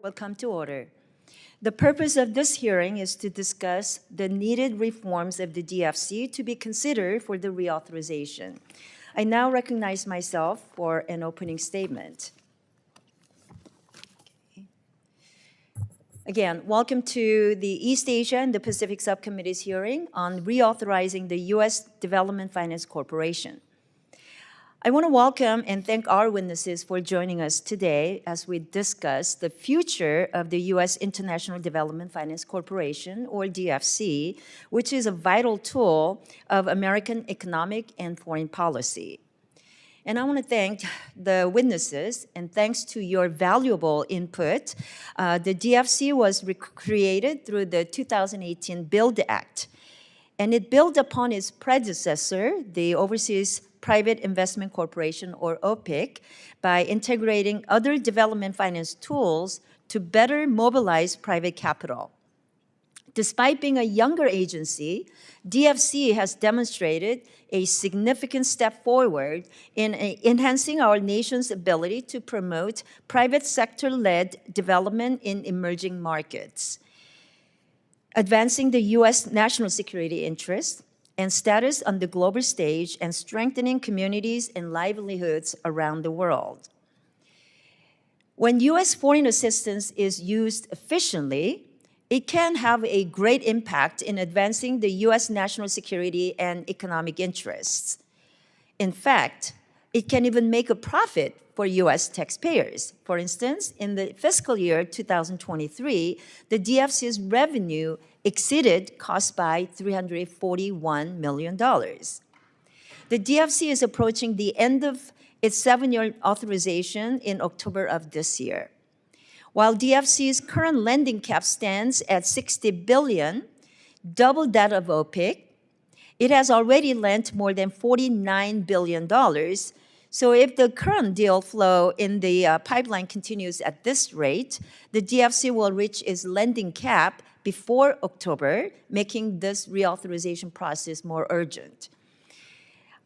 will come to order. The purpose of this hearing is to discuss the needed reforms of the DFC to be considered for the reauthorization. I now recognize myself for an opening statement. Again, welcome to the East Asia and the Pacific Subcommittee's hearing on reauthorizing the U.S. Development Finance Corporation. I want to welcome and thank our witnesses for joining us today as we discuss the future of the U.S. International Development Finance Corporation, or DFC, which is a vital tool of American economic and foreign policy. And I want to thank the witnesses, and thanks to your valuable input, the DFC was created through the 2018 BUILD Act, and it built upon its predecessor, the Overseas Private Investment Corporation, or OPIC, by integrating other development finance tools to better mobilize private capital. Despite being a younger agency, DFC has demonstrated a significant step forward in enhancing our nation's ability to promote private sector-led development in emerging markets, advancing the U.S. national security interests and status on the global stage, and strengthening communities and livelihoods around the world. When U.S. foreign assistance is used efficiently, it can have a great impact in advancing the U.S. national security and economic interests. In fact, it can even make a profit for U.S. taxpayers. For instance, in the fiscal year 2023, the DFC's revenue exceeded costs by $341 million. The DFC is approaching the end of its 7-year authorization in October of this year. While DFC's current lending cap stands at $60 billion, double that of OPIC, it has already lent more than $49 billion. So if the current deal flow in the pipeline continues at this rate, the DFC will reach its lending cap before October, making this reauthorization process more urgent.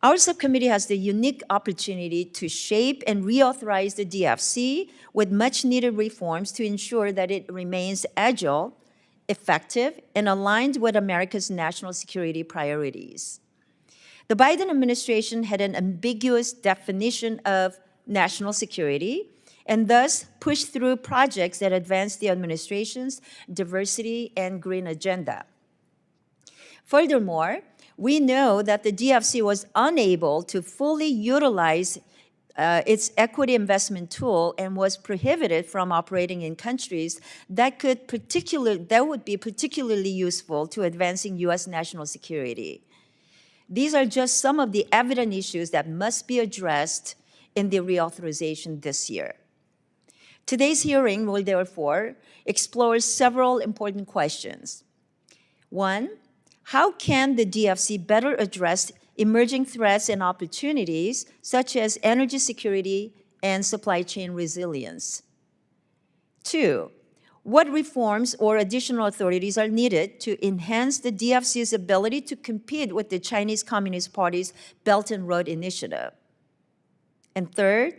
Our subcommittee has the unique opportunity to shape and reauthorize the DFC with much-needed reforms to ensure that it remains agile, effective, and aligned with America's national security priorities. The Biden administration had an ambiguous definition of national security and thus pushed through projects that advance the administration's diversity and green agenda. Furthermore, we know that the DFC was unable to fully utilize its equity investment tool and was prohibited from operating in countries that would be particularly useful to advancing U.S. national security. These are just some of the evident issues that must be addressed in the reauthorization this year. Today's hearing will therefore explore several important questions. One, how can the DFC better address emerging threats and opportunities such as energy security and supply chain resilience? Two, what reforms or additional authorities are needed to enhance the DFC's ability to compete with the Chinese Communist Party's Belt and Road Initiative? And third,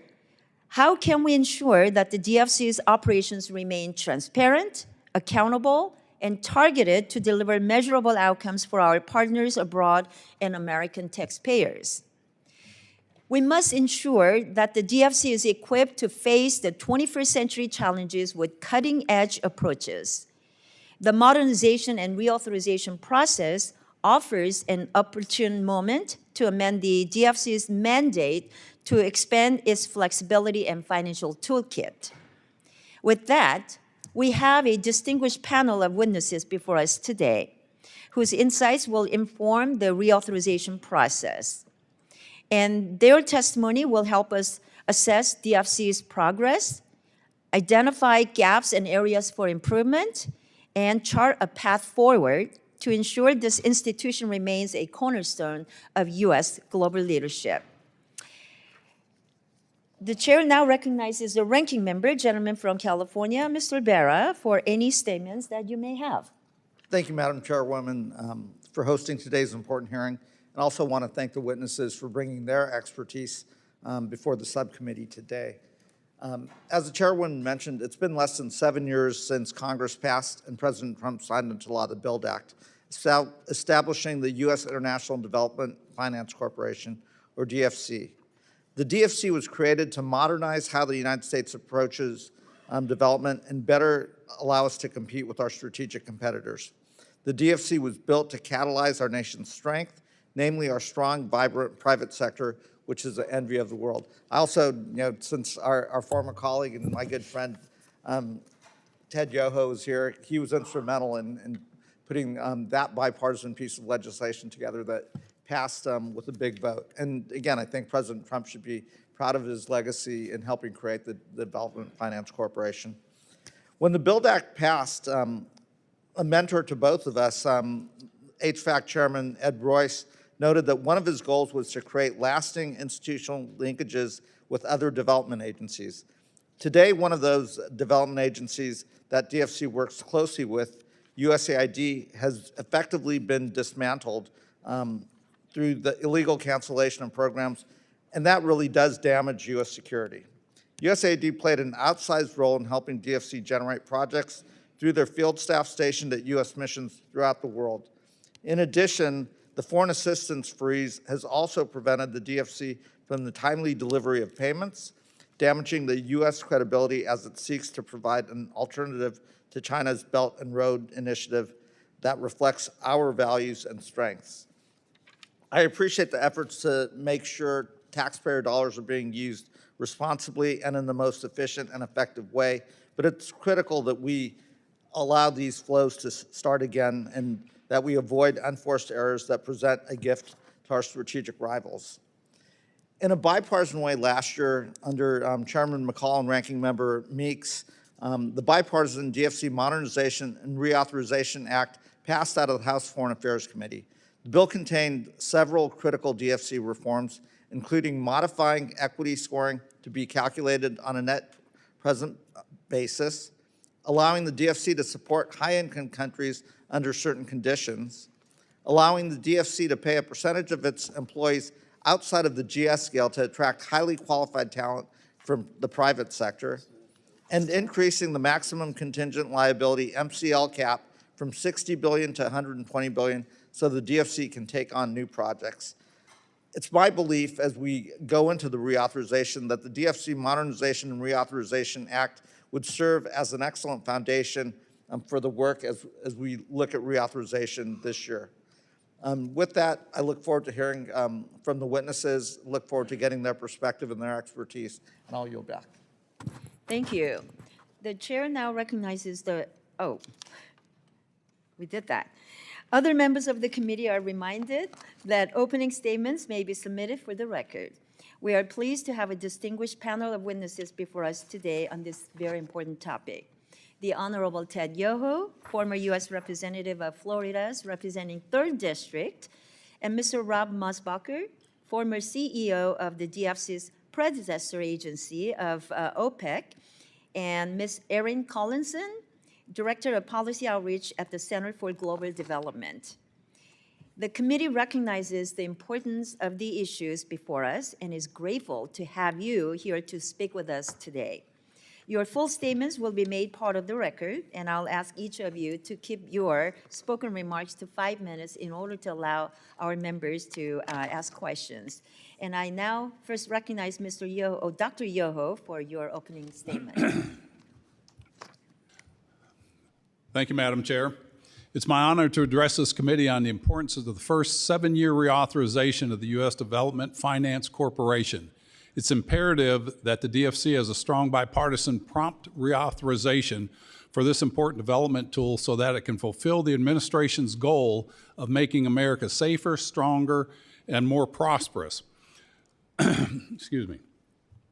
how can we ensure that the DFC's operations remain transparent, accountable, and targeted to deliver measurable outcomes for our partners abroad and American taxpayers? We must ensure that the DFC is equipped to face the 21st century challenges with cutting-edge approaches. The modernization and reauthorization process offers an opportune moment to amend the DFC's mandate to expand its flexibility and financial toolkit. With that, we have a distinguished panel of witnesses before us today, whose insights will inform the reauthorization process. And their testimony will help us assess DFC's progress, identify gaps and areas for improvement, and chart a path forward to ensure this institution remains a cornerstone of U.S. global leadership. The chair now recognizes the ranking member, gentleman from California, Mr. Berra, for any statements that you may have. Thank you, Madam Chairwoman, for hosting today's important hearing. And also want to thank the witnesses for bringing their expertise before the subcommittee today. As the chairwoman mentioned, it's been less than 7 years since Congress passed and President Trump signed into law the BUILD Act, establishing the U.S. International Development Finance Corporation, or DFC. The DFC was created to modernize how the United States approaches development and better allow us to compete with our strategic competitors. The DFC was built to catalyze our nation's strength, namely our strong, vibrant private sector, which is the envy of the world. I also, since our former colleague and my good friend Ted Yoho is here, he was instrumental in putting that bipartisan piece of legislation together that passed with a big vote. And again, I think President Trump should be proud of his legacy in helping create the Development Finance Corporation. When the BUILD Act passed, a mentor to both of us, HFAC Chairman Ed Royce, noted that one of his goals was to create lasting institutional linkages with other development agencies. Today, one of those development agencies that DFC works closely with, USAID, has effectively been dismantled through the illegal cancellation of programs, and that really does damage U.S. security. USAID played an outsized role in helping DFC generate projects through their field staff stationed at U.S. missions throughout the world. In addition, the foreign assistance freeze has also prevented the DFC from the timely delivery of payments, damaging the U.S. credibility as it seeks to provide an alternative to China's Belt and Road Initiative that reflects our values and strengths. I appreciate the efforts to make sure taxpayer dollars are being used responsibly and in the most efficient and effective way, but it's critical that we allow these flows to start again and that we avoid unforced errors that present a gift to our strategic rivals. In a bipartisan way last year, under Chairman McCall and Ranking Member Meeks, the bipartisan DFC Modernization and Reauthorization Act passed out of the House Foreign Affairs Committee. The bill contained several critical DFC reforms, including modifying equity scoring to be calculated on a net present basis, allowing the DFC to support high-income countries under certain conditions, allowing the DFC to pay a percentage of its employees outside of the GS scale to attract highly qualified talent from the private sector, and increasing the maximum contingent liability MCL cap from $60 billion to $120 billion so the DFC can take on new projects. It's my belief as we go into the reauthorization that the DFC Modernization and Reauthorization Act would serve as an excellent foundation for the work as we look at reauthorization this year. With that, I look forward to hearing from the witnesses, look forward to getting their perspective and their expertise, and I'll yield back. Thank you. The chair now recognizes we did that. Other members of the committee are reminded that opening statements may be submitted for the record. We are pleased to have a distinguished panel of witnesses before us today on this very important topic. The Honorable Ted Yoho, former U.S. Representative of Florida's representing 3rd District, and Mr. Rob Mosbacher, former CEO of the DFC's predecessor agency of OPEC, and Ms. Erin Collinson, Director of Policy Outreach at the Center for Global Development. The committee recognizes the importance of the issues before us and is grateful to have you here to speak with us today. Your full statements will be made part of the record, and I'll ask each of you to keep your spoken remarks to 5 minutes in order to allow our members to ask questions. And I now first recognize Dr. Yoho for your opening statement. Thank you, Madam Chair. It's my honor to address this committee on the importance of the first 7-year reauthorization of the U.S. Development Finance Corporation. It's imperative that the DFC has a strong bipartisan prompt reauthorization for this important development tool so that it can fulfill the administration's goal of making America safer, stronger, and more prosperous. Excuse me.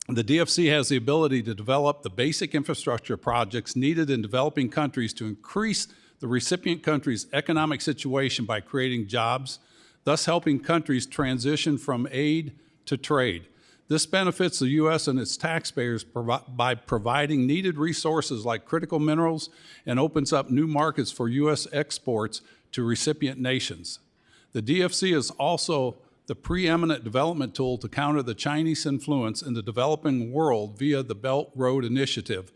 The DFC has the ability to develop the basic infrastructure projects needed in developing countries to increase the recipient country's economic situation by creating jobs, thus helping countries transition from aid to trade. This benefits the U.S. and its taxpayers by providing needed resources like critical minerals and opens up new markets for U.S. exports to recipient nations. The DFC is also the preeminent development tool to counter the Chinese influence in the developing world via the Belt Road Initiative.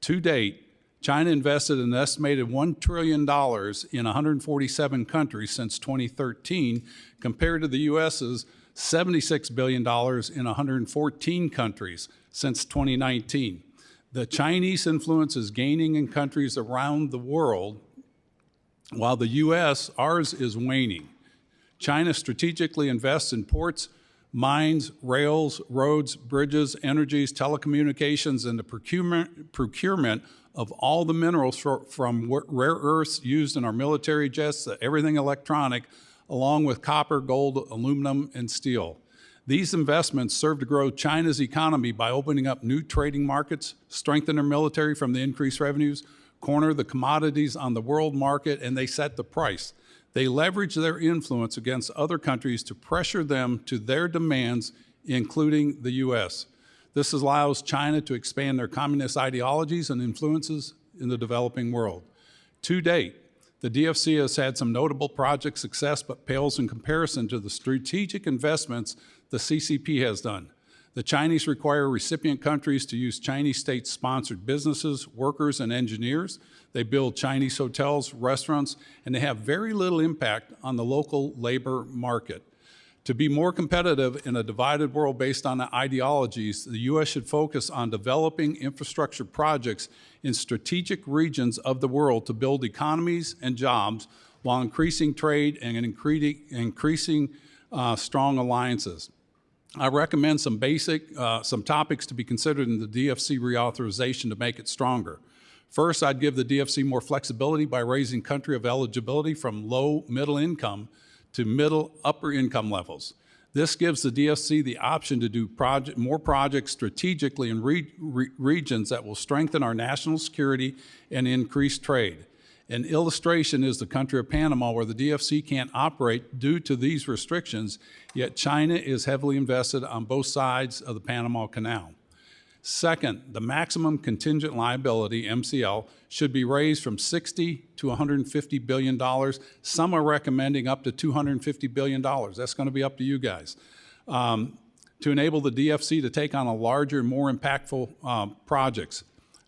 To date, China invested an estimated $1 trillion in 147 countries since 2013, compared to the U.S.'s $76 billion in 114 countries since 2019. The Chinese influence is gaining in countries around the world, while the U.S., ours is waning. China strategically invests in ports, mines, rails, roads, bridges, energies, telecommunications, and the procurement of all the minerals from rare earths used in our military jets to everything electronic, along with copper, gold, aluminum, and steel. These investments serve to grow China's economy by opening up new trading markets, strengthen their military from the increased revenues, corner the commodities on the world market, and they set the price. They leverage their influence against other countries to pressure them to their demands, including the U.S. This allows China to expand their communist ideologies and influences in the developing world. To date, the DFC has had some notable project success, but pales in comparison to the strategic investments the CCP has done. The Chinese require recipient countries to use Chinese state-sponsored businesses, workers, and engineers. They build Chinese hotels, restaurants, and they have very little impact on the local labor market. To be more competitive in a divided world based on ideologies, the U.S. should focus on developing infrastructure projects in strategic regions of the world to build economies and jobs while increasing trade and increasing strong alliances. I recommend some topics to be considered in the DFC reauthorization to make it stronger. First, I'd give the DFC more flexibility by raising country of eligibility from low middle income to middle upper income levels. This gives the DFC the option to do more projects strategically in regions that will strengthen our national security and increase trade. An illustration is the country of Panama, where the DFC can't operate due to these restrictions, yet China is heavily invested on both sides of the Panama Canal. Second, the maximum contingent liability, MCL, should be raised from $60 to $150 billion. Some are recommending up to $250 billion. That's going to be up to you guys. To enable the DFC to take on a larger, more impactful projects.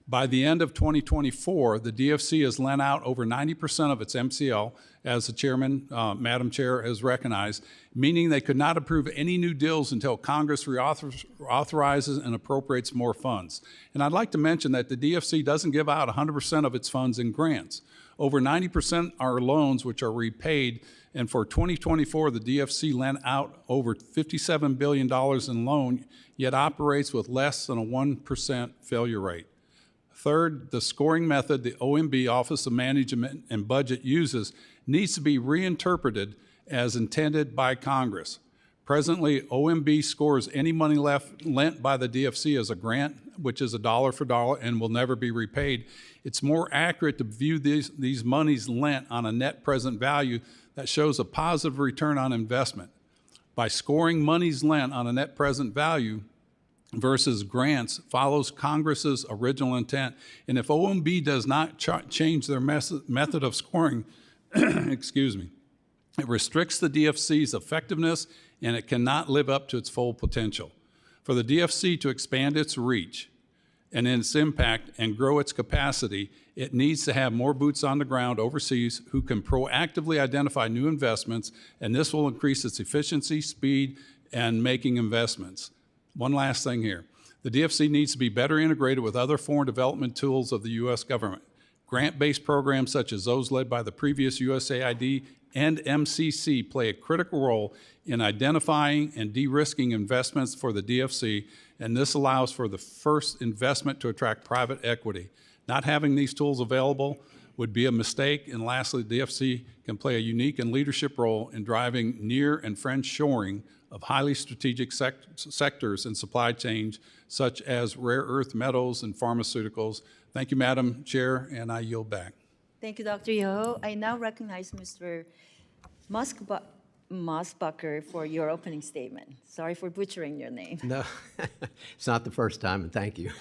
By the end of 2024, the DFC has lent out over 90% of its MCL, as the chairman, Madam Chair, has recognized, meaning they could not approve any new deals until Congress reauthorizes and appropriates more funds. And I'd like to mention that the DFC doesn't give out 100% of its funds in grants. Over 90% are loans which are repaid, and for 2024, the DFC lent out over $57 billion in loan, yet operates with less than a 1% failure rate. Third, the scoring method the OMB, Office of Management and Budget, uses needs to be reinterpreted as intended by Congress. Presently, OMB scores any money lent by the DFC as a grant, which is a dollar for dollar and will never be repaid. It's more accurate to view these monies lent on a net present value that shows a positive return on investment. By scoring monies lent on a net present value versus grants follows Congress's original intent. And if OMB does not change their method of scoring, excuse me, it restricts the DFC's effectiveness and it cannot live up to its full potential. For the DFC to expand its reach and its impact and grow its capacity, it needs to have more boots on the ground overseas who can proactively identify new investments, and this will increase its efficiency, speed, and making investments. One last thing here. The DFC needs to be better integrated with other foreign development tools of the U.S. government. Grant-based programs such as those led by the previous USAID and MCC play a critical role in identifying and de-risking investments for the DFC, and this allows for the first investment to attract private equity. Not having these tools available would be a mistake, and lastly, the DFC can play a unique and leadership role in driving near and friend-shoring of highly strategic sectors and supply chains, such as rare earth metals and pharmaceuticals. Thank you, Madam Chair, and I yield back. Thank you, Dr. Yoho. I now recognize Mr. Mosbacher for your opening statement. Sorry for butchering your name. No, it's not the first time, and thank you.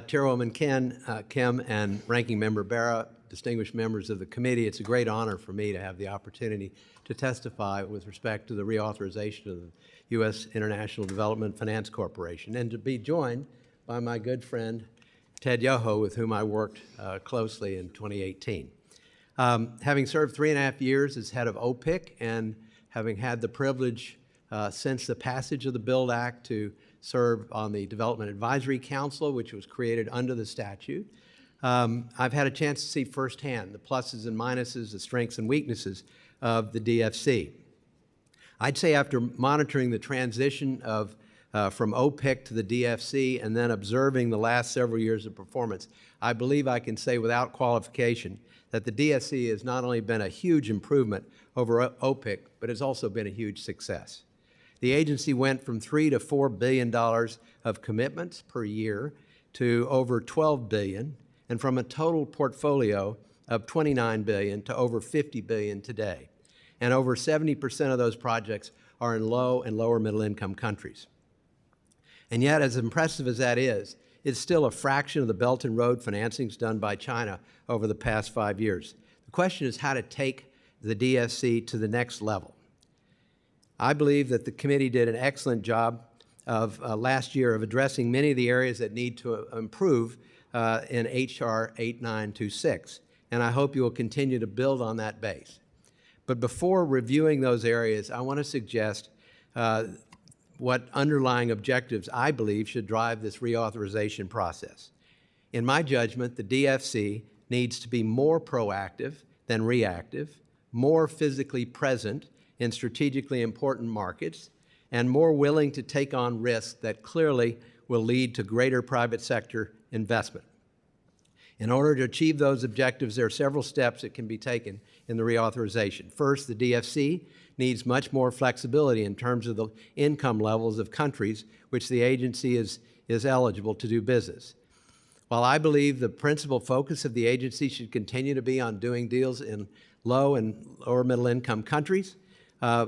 Chairwoman Kim and Ranking Member Barra, distinguished members of the committee, it's a great honor for me to have the opportunity to testify with respect to the reauthorization of the U.S. International Development Finance Corporation, and to be joined by my good friend Ted Yoho, with whom I worked closely in 2018. Having served 3.5 years as head of OPIC and having had the privilege since the passage of the BUILD Act to serve on the Development Advisory Council, which was created under the statute, I've had a chance to see firsthand the pluses and minuses, the strengths and weaknesses of the DFC. I'd say after monitoring the transition of from OPIC to the DFC and then observing the last several years of performance, I believe I can say without qualification that the DFC has not only been a huge improvement over OPIC, but has also been a huge success. The agency went from $3 to $4 billion of commitments per year to over $12 billion, and from a total portfolio of $29 billion to over $50 billion today. And over 70% of those projects are in low and lower middle income countries. And yet, as impressive as that is, it's still a fraction of the Belt and Road financings done by China over the past 5 years. The question is how to take the DFC to the next level. I believe that the committee did an excellent job of last year of addressing many of the areas that need to improve in H.R. 8926, and I hope you will continue to build on that base. But before reviewing those areas, I want to suggest what underlying objectives I believe should drive this reauthorization process. In my judgment, the DFC needs to be more proactive than reactive, more physically present in strategically important markets, and more willing to take on risks that clearly will lead to greater private sector investment. In order to achieve those objectives, there are several steps that can be taken in the reauthorization. First, the DFC needs much more flexibility in terms of the income levels of countries which the agency is eligible to do business. While I believe the principal focus of the agency should continue to be on doing deals in low and lower middle income countries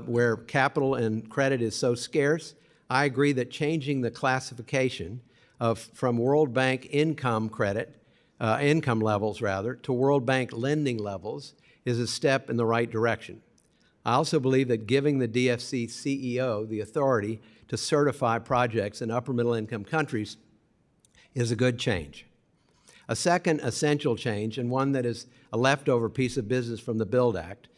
where capital and credit is so scarce, I agree that changing the classification from World Bank income levels to World Bank lending levels is a step in the right direction. I also believe that giving the DFC CEO the authority to certify projects in upper middle income countries is a good change. A second essential change, and one that is a leftover piece of business from the BUILD Act,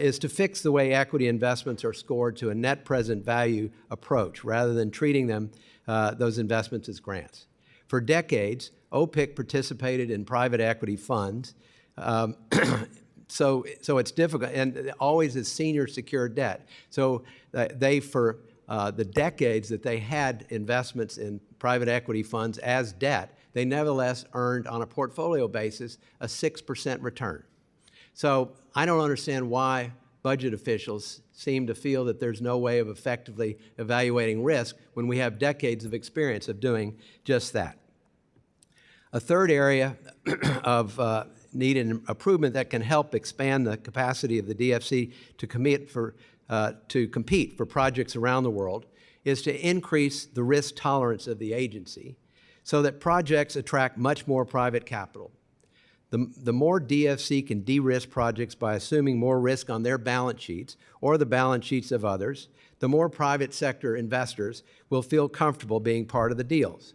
is to fix the way equity investments are scored to a net present value approach rather than treating them, those investments as grants. For decades, OPIC participated in private equity funds, so it's difficult, and always is senior secured debt. So they, for the decades that they had investments in private equity funds as debt, they nevertheless earned on a portfolio basis a 6% return. So I don't understand why budget officials seem to feel that there's no way of effectively evaluating risk when we have decades of experience of doing just that. A third area of needed improvement that can help expand the capacity of the DFC to compete for projects around the world is to increase the risk tolerance of the agency so that projects attract much more private capital. The more DFC can de-risk projects by assuming more risk on their balance sheets or the balance sheets of others, the more private sector investors will feel comfortable being part of the deals.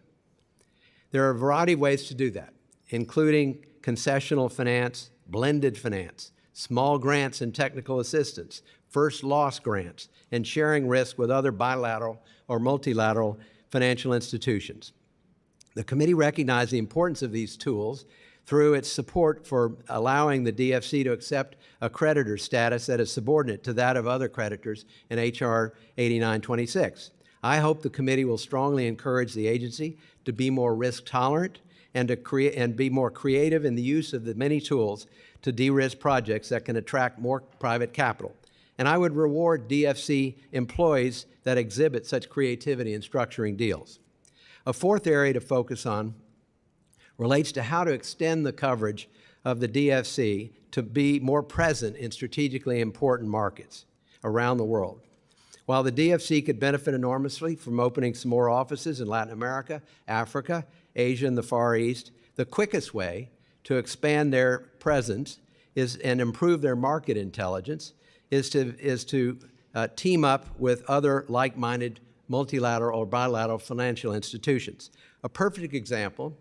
There are a variety of ways to do that, including concessional finance, blended finance, small grants and technical assistance, first loss grants, and sharing risk with other bilateral or multilateral financial institutions. The committee recognized the importance of these tools through its support for allowing the DFC to accept a creditor status that is subordinate to that of other creditors in H.R. 8926. I hope the committee will strongly encourage the agency to be more risk tolerant and to be more creative in the use of the many tools to de-risk projects that can attract more private capital. And I would reward DFC employees that exhibit such creativity in structuring deals. A fourth area to focus on relates to how to extend the coverage of the DFC to be more present in strategically important markets around the world. While the DFC could benefit enormously from opening some more offices in Latin America, Africa, Asia, and the Far East, the quickest way to expand their presence and improve their market intelligence is to team up with other like-minded multilateral or bilateral financial institutions. A perfect example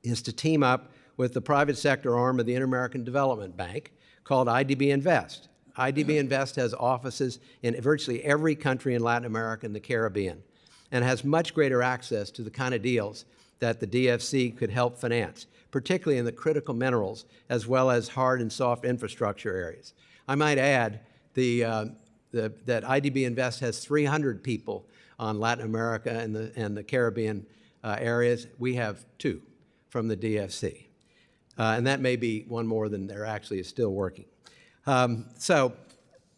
is to team up with the private sector arm of the Inter-American Development Bank called IDB Invest. IDB Invest has offices in virtually every country in Latin America and the Caribbean, and has much greater access to the kind of deals that the DFC could help finance, particularly in the critical minerals as well as hard and soft infrastructure areas. I might add that IDB Invest has 300 people on Latin America and the Caribbean areas. We have 2 from the DFC. And that may be one more than there actually is still working. So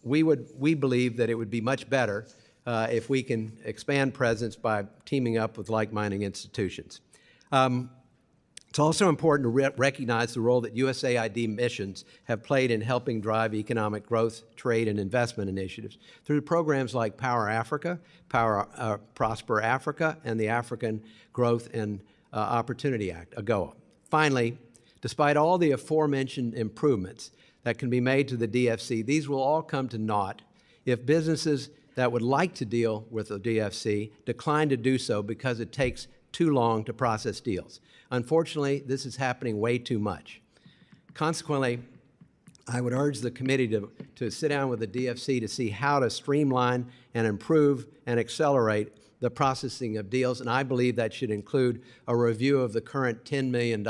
we believe that it would be much better if we can expand presence by teaming up with like-minded institutions. It's also important to recognize the role that USAID missions have played in helping drive economic growth, trade, and investment initiatives through programs like Power Africa, Prosper Africa, and the African Growth and Opportunity Act, AGOA. Finally, despite all the aforementioned improvements that can be made to the DFC, these will all come to naught if businesses that would like to deal with the DFC decline to do so because it takes too long to process deals. Unfortunately, this is happening way too much. Consequently, I would urge the committee to sit down with the DFC to see how to streamline and improve and accelerate the processing of deals, and I believe that should include a review of the current $10 million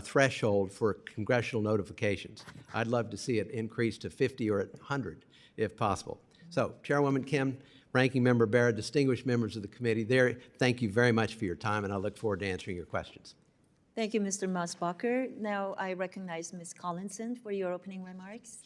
threshold for congressional notifications. I'd love to see it increase to 50 or 100 if possible. So, Chairwoman Kim, Ranking Member Barrett, distinguished members of the committee, thank you very much for your time, and I look forward to answering your questions. Thank you, Mr. Mosbacher. Now I recognize Ms. Collinson for your opening remarks.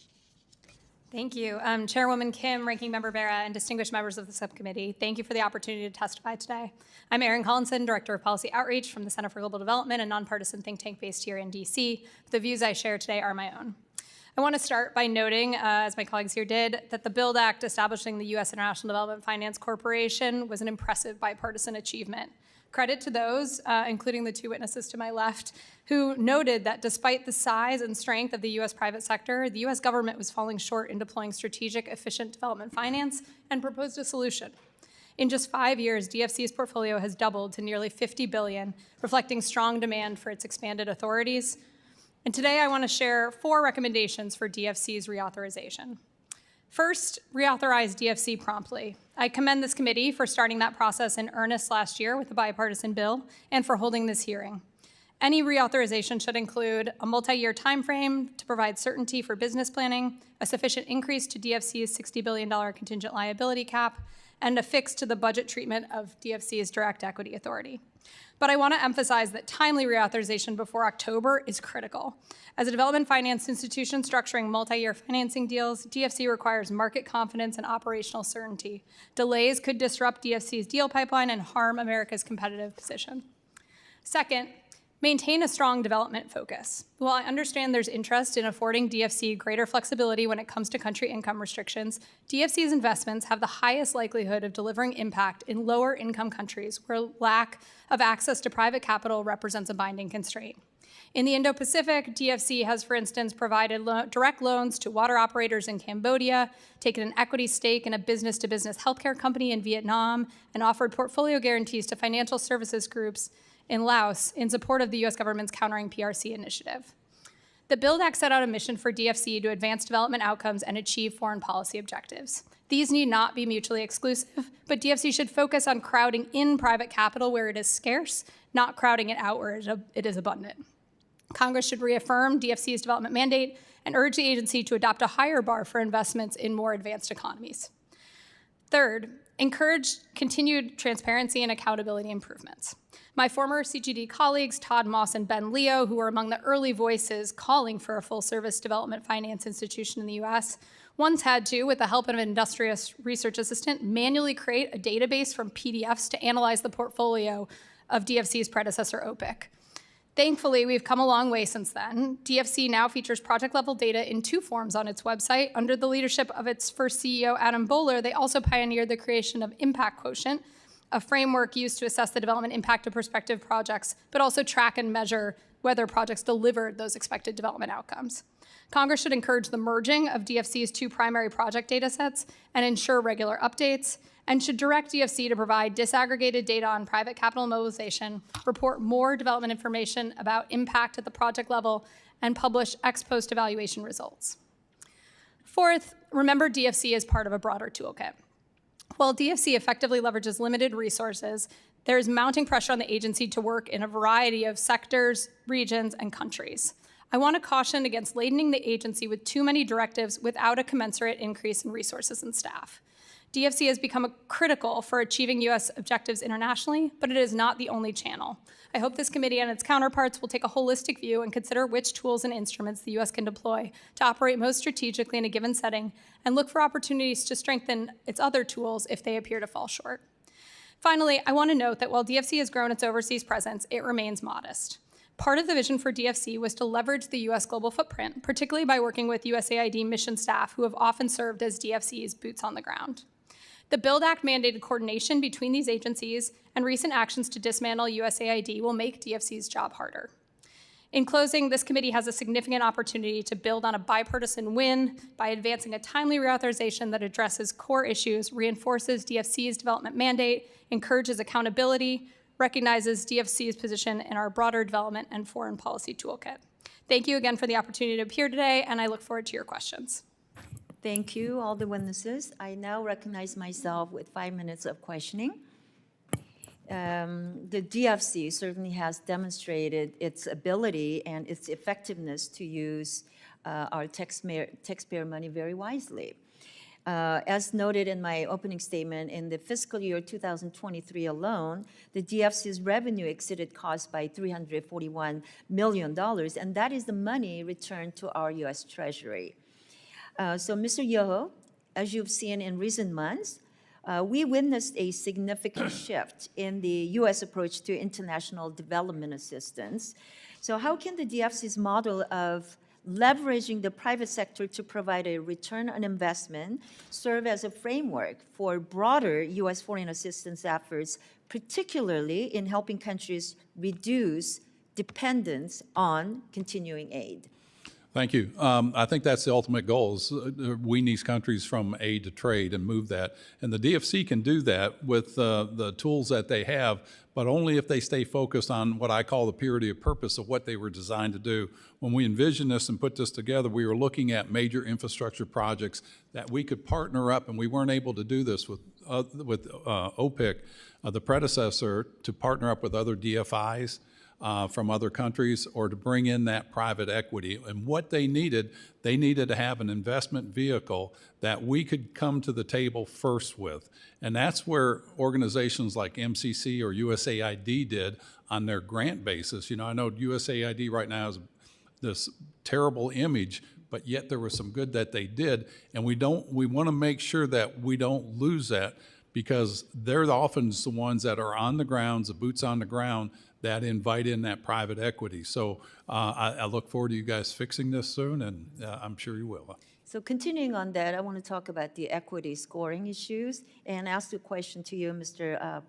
Thank you. Chairwoman Kim, Ranking Member Barrett, and distinguished members of the subcommittee, thank you for the opportunity to testify today. I'm Erin Collinson, Director of Policy Outreach from the Center for Global Development, a nonpartisan think tank based here in D.C. The views I share today are my own. I want to start by noting, as my colleagues here did, that the BUILD Act establishing the U.S. International Development Finance Corporation was an impressive bipartisan achievement. Credit to those, including the 2 witnesses to my left, who noted that despite the size and strength of the U.S. private sector, the U.S. government was falling short in deploying strategic, efficient development finance and proposed a solution. In just 5 years, DFC's portfolio has doubled to nearly $50 billion, reflecting strong demand for its expanded authorities. And today I want to share 4 recommendations for DFC's reauthorization. First, reauthorize DFC promptly. I commend this committee for starting that process in earnest last year with a bipartisan bill and for holding this hearing. Any reauthorization should include a multi-year timeframe to provide certainty for business planning, a sufficient increase to DFC's $60 billion contingent liability cap, and a fix to the budget treatment of DFC's direct equity authority. But I want to emphasize that timely reauthorization before October is critical. As a development finance institution structuring multi-year financing deals, DFC requires market confidence and operational certainty. Delays could disrupt DFC's deal pipeline and harm America's competitive position. Second, maintain a strong development focus. While I understand there's interest in affording DFC greater flexibility when it comes to country income restrictions, DFC's investments have the highest likelihood of delivering impact in lower income countries where lack of access to private capital represents a binding constraint. In the Indo-Pacific, DFC has, for instance, provided direct loans to water operators in Cambodia, taken an equity stake in a business-to-business healthcare company in Vietnam, and offered portfolio guarantees to financial services groups in Laos in support of the U.S. government's Countering PRC initiative. The BUILD Act set out a mission for DFC to advance development outcomes and achieve foreign policy objectives. These need not be mutually exclusive, but DFC should focus on crowding in private capital where it is scarce, not crowding it out where it is abundant. Congress should reaffirm DFC's development mandate and urge the agency to adopt a higher bar for investments in more advanced economies. Third, encourage continued transparency and accountability improvements. My former CGD colleagues, Todd Moss and Ben Leo, who were among the early voices calling for a full-service development finance institution in the U.S., once had to, with the help of an industrious research assistant, manually create a database from PDFs to analyze the portfolio of DFC's predecessor, OPIC. Thankfully, we've come a long way since then. DFC now features project-level data in 2 forms on its website. Under the leadership of its first CEO, Adam Bowler, they also pioneered the creation of Impact Quotient, a framework used to assess the development impact of prospective projects, but also track and measure whether projects delivered those expected development outcomes. Congress should encourage the merging of DFC's two primary project data sets and ensure regular updates, and should direct DFC to provide disaggregated data on private capital mobilization, report more development information about impact at the project level, and publish ex post evaluation results. Fourth, remember DFC is part of a broader toolkit. While DFC effectively leverages limited resources, there is mounting pressure on the agency to work in a variety of sectors, regions, and countries. I want to caution against ladening the agency with too many directives without a commensurate increase in resources and staff. DFC has become critical for achieving U.S. objectives internationally, but it is not the only channel. I hope this committee and its counterparts will take a holistic view and consider which tools and instruments the U.S. can deploy to operate most strategically in a given setting, and look for opportunities to strengthen its other tools if they appear to fall short. Finally, I want to note that while DFC has grown its overseas presence, it remains modest. Part of the vision for DFC was to leverage the U.S. global footprint, particularly by working with USAID mission staff who have often served as DFC's boots on the ground. The BUILD Act mandated coordination between these agencies, and recent actions to dismantle USAID will make DFC's job harder. In closing, this committee has a significant opportunity to build on a bipartisan win by advancing a timely reauthorization that addresses core issues, reinforces DFC's development mandate, encourages accountability, recognizes DFC's position in our broader development and foreign policy toolkit. Thank you again for the opportunity to appear today, and I look forward to your questions. Thank you, all the witnesses. I now recognize myself with 5 minutes of questioning. The DFC certainly has demonstrated its ability and its effectiveness to use our taxpayer money very wisely. As noted in my opening statement, in the fiscal year 2023 alone, the DFC's revenue exceeded costs by $341 million, and that is the money returned to our U.S. Treasury. So, Mr. Yoho, as you've seen in recent months, we witnessed a significant shift in the U.S. approach to international development assistance. So how can the DFC's model of leveraging the private sector to provide a return on investment serve as a framework for broader U.S. foreign assistance efforts, particularly in helping countries reduce dependence on continuing aid? Thank you. I think that's the ultimate goal, is wean these countries from aid to trade and move that. And the DFC can do that with the tools that they have, but only if they stay focused on what I call the purity of purpose of what they were designed to do. When we envisioned this and put this together, we were looking at major infrastructure projects that we could partner up, and we weren't able to do this with OPIC, the predecessor, to partner up with other DFIs. From other countries, or to bring in that private equity. And what they needed to have an investment vehicle that we could come to the table first with. And that's where organizations like MCC or USAID did on their grant basis. You know, I know USAID right now has this terrible image, but yet there was some good that they did. And we want to make sure that we don't lose that, because they're often the ones that are on the ground, the boots on the ground, that invite in that private equity. So I look forward to you guys fixing this soon, and I'm sure you will. So continuing on that, I want to talk about the equity scoring issues and ask a question to you, Mr.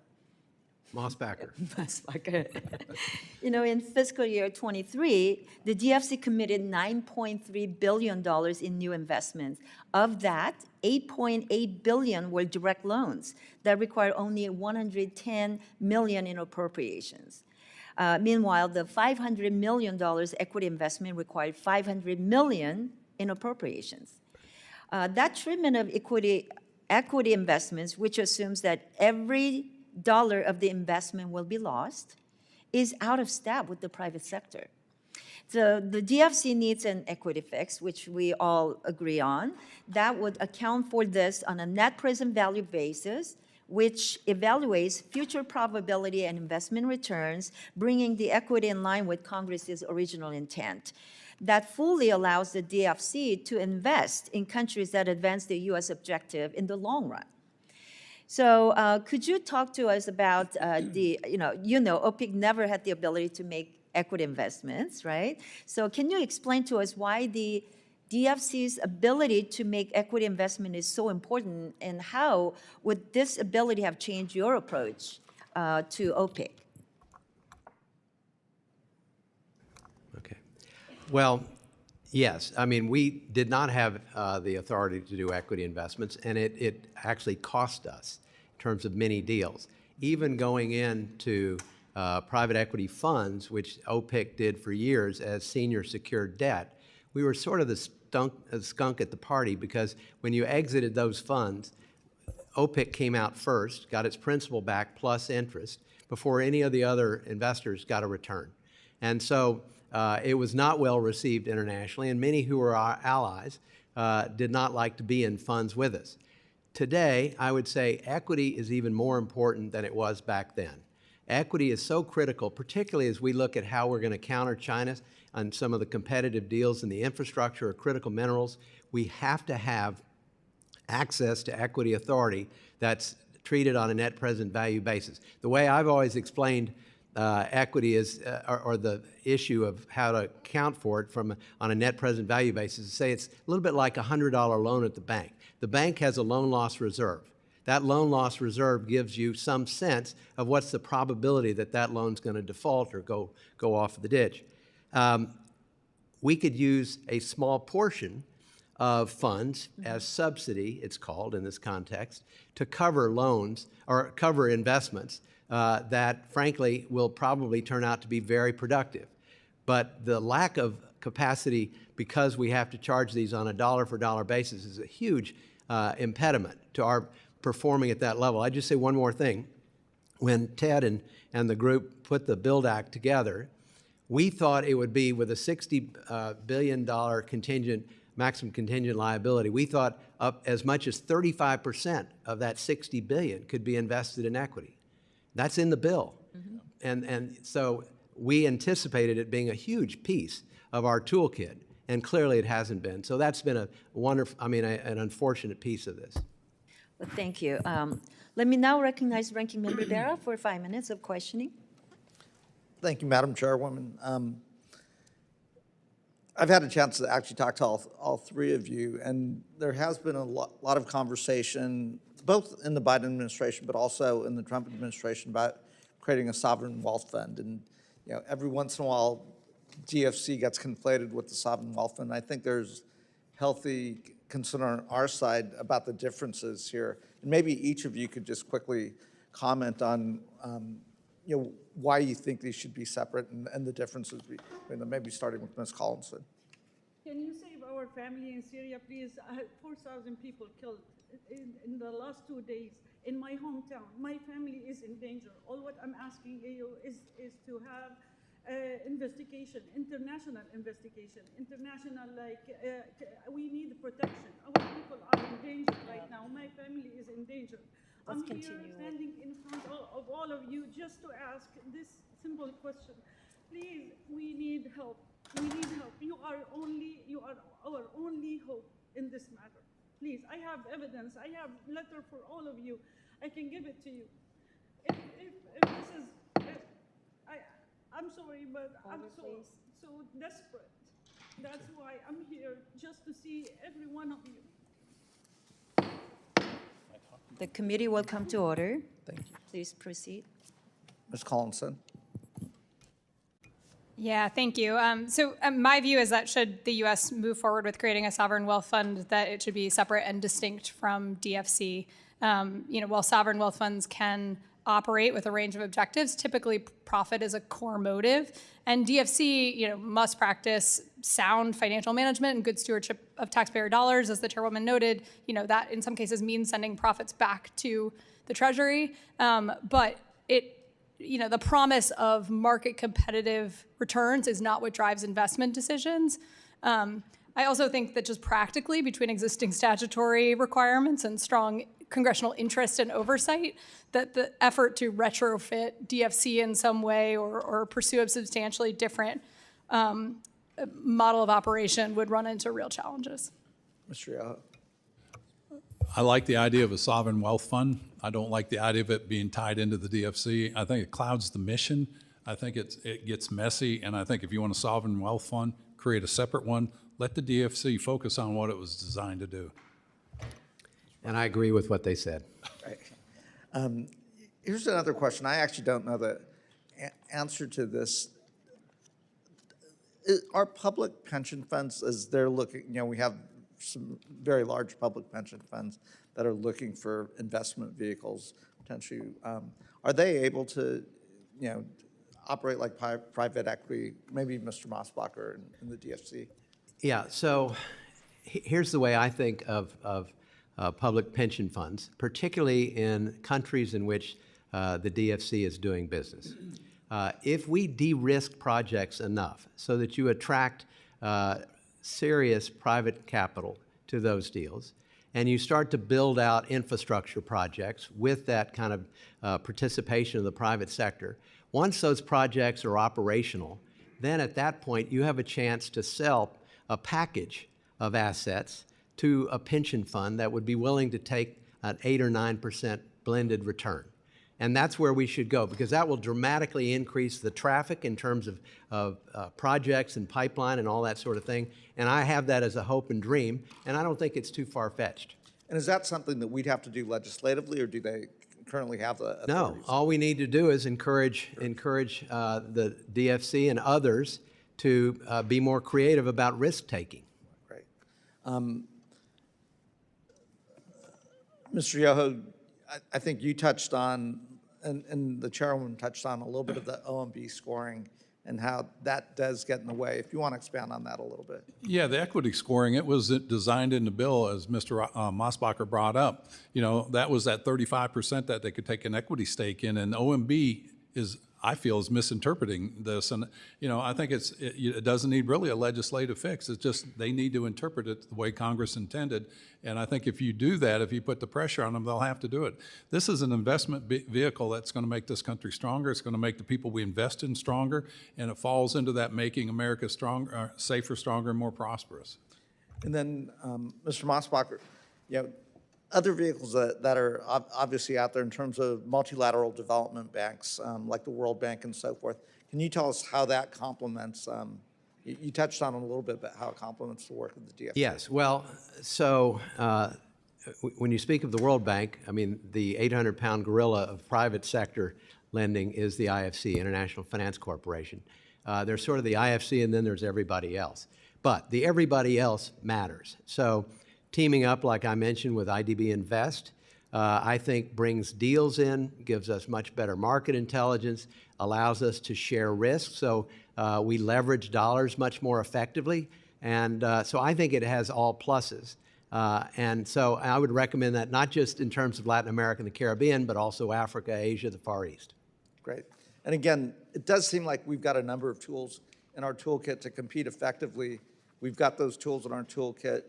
Mosbacher. Mosbacher. You know, in fiscal year 23, the DFC committed $9.3 billion in new investments. Of that, $8.8 billion were direct loans that required only $110 million in appropriations. Meanwhile, the $500 million equity investment required $500 million in appropriations. That treatment of equity investments, which assumes that every dollar of the investment will be lost, is out of step with the private sector. So the DFC needs an equity fix, which we all agree on, that would account for this on a net present value basis, which evaluates future probability and investment returns, bringing the equity in line with Congress's original intent. That fully allows the DFC to invest in countries that advance the U.S. objective in the long run. So could you talk to us about OPIC never had the ability to make equity investments, right? So can you explain to us why the DFC's ability to make equity investment is so important, and how would this ability have changed your approach to OPIC? Well, yes. I mean, we did not have the authority to do equity investments, and it actually cost us in terms of many deals. Even going into private equity funds, which OPIC did for years as senior secured debt, we were sort of the skunk at the party, because when you exited those funds, OPIC came out first, got its principal back plus interest before any of the other investors got a return. And so it was not well received internationally, and many who were our allies did not like to be in funds with us. Today, I would say equity is even more important than it was back then. Equity is so critical, particularly as we look at how we're going to counter China on some of the competitive deals in the infrastructure or critical minerals. We have to have access to equity authority that's treated on a net present value basis. The way I've always explained equity is, or the issue of how to account for it on a net present value basis, is say it's a little bit like a $100 loan at the bank. The bank has a loan loss reserve. That loan loss reserve gives you some sense of what's the probability that that loan's going to default or go off the ditch. We could use a small portion of funds as subsidy, it's called in this context, to cover loans or cover investments that, frankly, will probably turn out to be very productive. But the lack of capacity, because we have to charge these on a dollar-for-dollar basis, is a huge impediment to our performing at that level. I'd just say one more thing. When Ted and the group put the BUILD Act together, we thought it would be with a $60 billion maximum contingent liability. We thought up as much as 35% of that $60 billion could be invested in equity. That's in the bill. Mm-hmm. And so we anticipated it being a huge piece of our toolkit, and clearly it hasn't been. So that's been a wonderful, an unfortunate piece of this. Well, thank you. Let me now recognize Ranking Member Bera for 5 minutes of questioning. Thank you, Madam Chairwoman. I've had a chance to actually talk to all three of you, and there has been a lot of conversation, both in the Biden administration, but also in the Trump administration, about creating a sovereign wealth fund. And every once in a while, GFC gets conflated with the sovereign wealth fund. I think there's healthy concern on our side about the differences here. And maybe each of you could just quickly comment on why you think these should be separate and the differences between them, maybe starting with Ms. Collinson. Can you save our family in Syria, please? 4,000 people killed in the last 2 days in my hometown. My family is in danger. All what I'm asking you is to have investigation, international investigation, we need protection. Our people are in danger right now. My family is in danger. I'm here standing in front of all of you just to ask this simple question. Please, we need help. We need help. You are our only hope in this matter. Please, I have evidence. I have letter for all of you. I can give it to you. If this is, I'm sorry, but I'm so desperate. That's why I'm here, just to see every one of you. The committee will come to order. Thank you. Please proceed. Ms. Collinson. Yeah, thank you. My view is that should the U.S. move forward with creating a sovereign wealth fund, that it should be separate and distinct from DFC. While sovereign wealth funds can operate with a range of objectives, typically profit is a core motive, and DFC, must practice sound financial management and good stewardship of taxpayer dollars. As the chairwoman noted, that in some cases means sending profits back to the Treasury, but the promise of market competitive returns is not what drives investment decisions. I also think that just practically, between existing statutory requirements and strong congressional interest and oversight, that the effort to retrofit DFC in some way or pursue a substantially different model of operation would run into real challenges. Mr. Yoho. I like the idea of a sovereign wealth fund. I don't like the idea of it being tied into the DFC. I think it clouds the mission. I think it gets messy, and I think if you want a sovereign wealth fund, create a separate one. Let the DFC focus on what it was designed to do. And I agree with what they said. Right. Here's another question. I actually don't know the answer to this. Are public pension funds, as they're looking, we have some very large public pension funds that are looking for investment vehicles, potentially, are they able to, operate like private equity, maybe Mr. Mosbacher in the DFC? Yeah, so here's the way I think of public pension funds, particularly in countries in which the DFC is doing business. If we de-risk projects enough so that you attract serious private capital to those deals, and you start to build out infrastructure projects with that kind of participation of the private sector, once those projects are operational, then at that point you have a chance to sell a package of assets to a pension fund that would be willing to take an 8 or 9% blended return. And that's where we should go, because that will dramatically increase the traffic in terms of projects and pipeline and all that sort of thing. And I have that as a hope and dream, and I don't think it's too far-fetched. And is that something that we'd have to do legislatively, or do they currently have the authorities? No, all we need to do is encourage the DFC and others to be more creative about risk-taking. Great. Mr. Yoho, I think you touched on, and the chairwoman touched on a little bit of the OMB scoring and how that does get in the way. If you want to expand on that a little bit. Yeah, the equity scoring, it was designed in the bill, as Mr. Mosbacher brought up. That was that 35% that they could take an equity stake in, and OMB I feel is misinterpreting this. And, I think it doesn't need really a legislative fix. It's just they need to interpret it the way Congress intended. And I think if you do that, if you put the pressure on them, they'll have to do it. This is an investment vehicle that's going to make this country stronger. It's going to make the people we invest in stronger. And it falls into that making America stronger, safer, stronger, and more prosperous. And then, Mr. Mosbacher, other vehicles that are obviously out there in terms of multilateral development banks, like the World Bank and so forth. Can you tell us how that complements, you touched on it a little bit, but how it complements the work of the DFC? Yes, well, so when you speak of the World Bank, I mean, the 800-pound gorilla of private sector lending is the IFC, International Finance Corporation. There's sort of the IFC, and then there's everybody else. But the everybody else matters. So teaming up, like I mentioned, with IDB Invest, I think brings deals in, gives us much better market intelligence, allows us to share risk, so we leverage dollars much more effectively. And so I think it has all pluses. And so I would recommend that not just in terms of Latin America and the Caribbean, but also Africa, Asia, the Far East. Great. And again, it does seem like we've got a number of tools in our toolkit to compete effectively. We've got those tools in our toolkit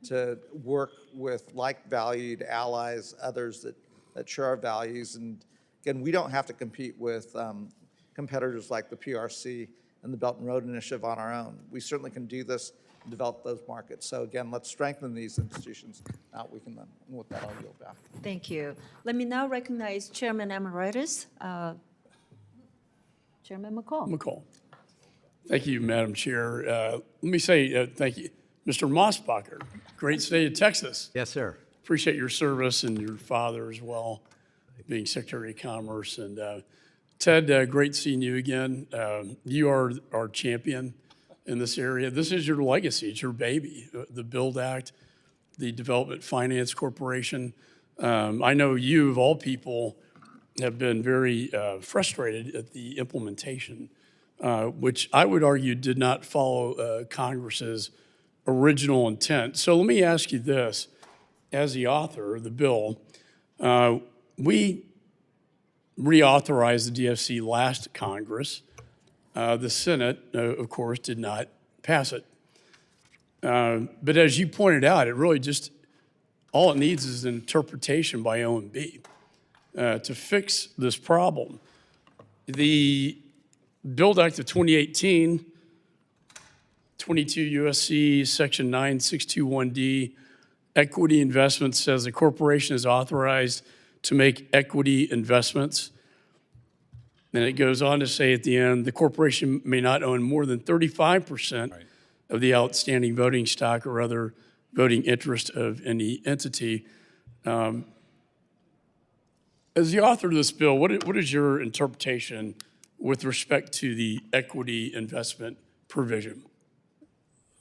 to work with like-valued allies, others that share our values. And again, we don't have to compete with competitors like the PRC and the Belt and Road Initiative on our own. We certainly can do this and develop those markets. So again, let's strengthen these institutions. Now we can, and with that, I'll yield back. Thank you. Let me now recognize Chairman Emeritus, Chairman McCall. Thank you, Madam Chair. Let me say thank you. Mr. Mosbacher, great state of Texas. Yes, sir. Appreciate your service and your father as well, being Secretary of Commerce. And Ted, great seeing you again. You are our champion in this area. This is your legacy. It's your baby, the BUILD Act, the Development Finance Corporation. I know you, of all people, have been very frustrated at the implementation, which I would argue did not follow Congress's original intent. So let me ask you this. As the author of the bill, we reauthorized the DFC last Congress. The Senate, of course, did not pass it. But as you pointed out, it really just, all it needs is an interpretation by OMB to fix this problem. The BUILD Act of 2018, 22 U.S.C. Section 9621D, equity investments says the corporation is authorized to make equity investments. And it goes on to say at the end, the corporation may not own more than 35% of the outstanding voting stock or other voting interest of any entity. As the author of this bill, what is your interpretation with respect to the equity investment provision?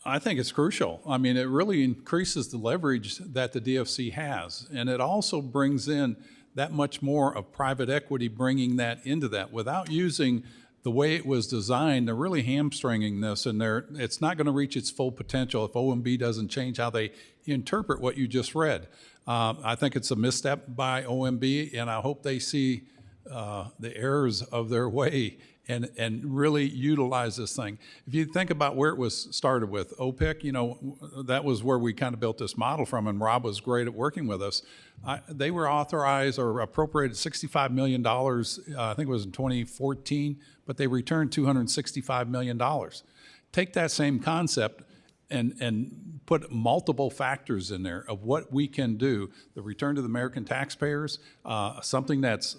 I think it's crucial. I mean, it really increases the leverage that the DFC has, and it also brings in that much more of private equity, bringing that into that without using the way it was designed. They're really hamstringing this, and it's not going to reach its full potential if OMB doesn't change how they interpret what you just read. I think it's a misstep by OMB, and I hope they see the errors of their way and really utilize this thing. If you think about where it was started with, OPIC, you know, that was where we kind of built this model from, and Rob was great at working with us. They were authorized or appropriated $65 million, I think it was in 2014, but they returned $265 million. Take that same concept and put multiple factors in there of what we can do, the return to the American taxpayers, something that's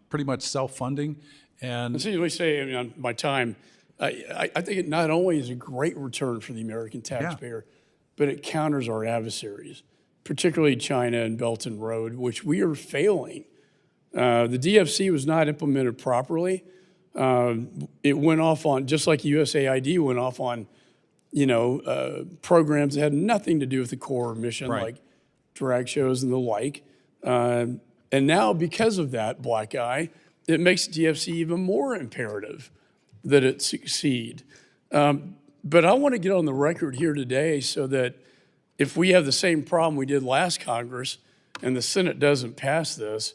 pretty much self-funding. And See, let me say, I mean, on my time, I think it not only is a great return for the American taxpayer, but it counters our adversaries, particularly China and Belt and Road, which we are failing. The DFC was not implemented properly. It went off on, just like USAID went off on, you know, programs that had nothing to do with the core mission, like drag shows and the like. And now, because of that black eye, it makes DFC even more imperative that it succeed. But I want to get on the record here today so that if we have the same problem we did last Congress and the Senate doesn't pass this,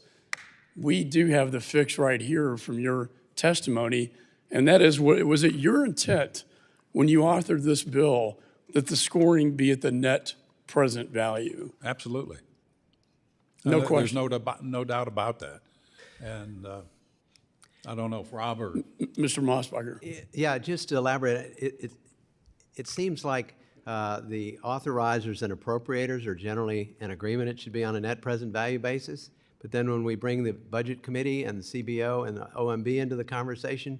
we do have the fix right here from your testimony. And that is, was it your intent when you authored this bill that the scoring be at the net present value? absolutely. No There's question. no doubt about that. And I don't know if Rob or Mr. Mosbacher. Yeah, just to elaborate, it seems like the authorizers and appropriators are generally in agreement it should be on a net present value basis. But then when we bring the Budget Committee and the CBO and the OMB into the conversation,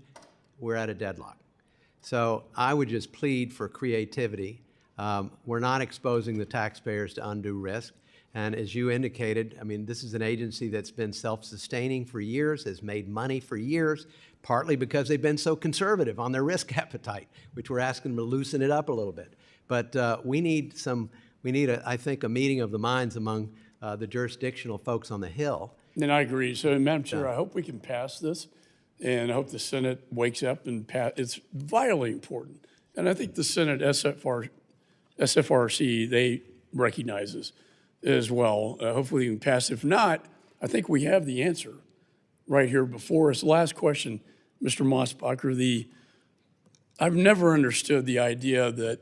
we're at a deadlock. So I would just plead for creativity. We're not exposing the taxpayers to undue risk. And as you indicated, I mean, this is an agency that's been self-sustaining for years, has made money for years, partly because they've been so conservative on their risk appetite, which we're asking them to loosen it up a little bit. But we need, I think, a meeting of the minds among the jurisdictional folks on the Hill. And I agree. So, Madam Chair, I hope we can pass this, and I hope the Senate wakes up and pass. It's vitally important. And I think the Senate SFRC, they recognize this as well. Hopefully we can pass it. If not, I think we have the answer right here before us. Last question, Mr. Mosbacher. I've never understood the idea that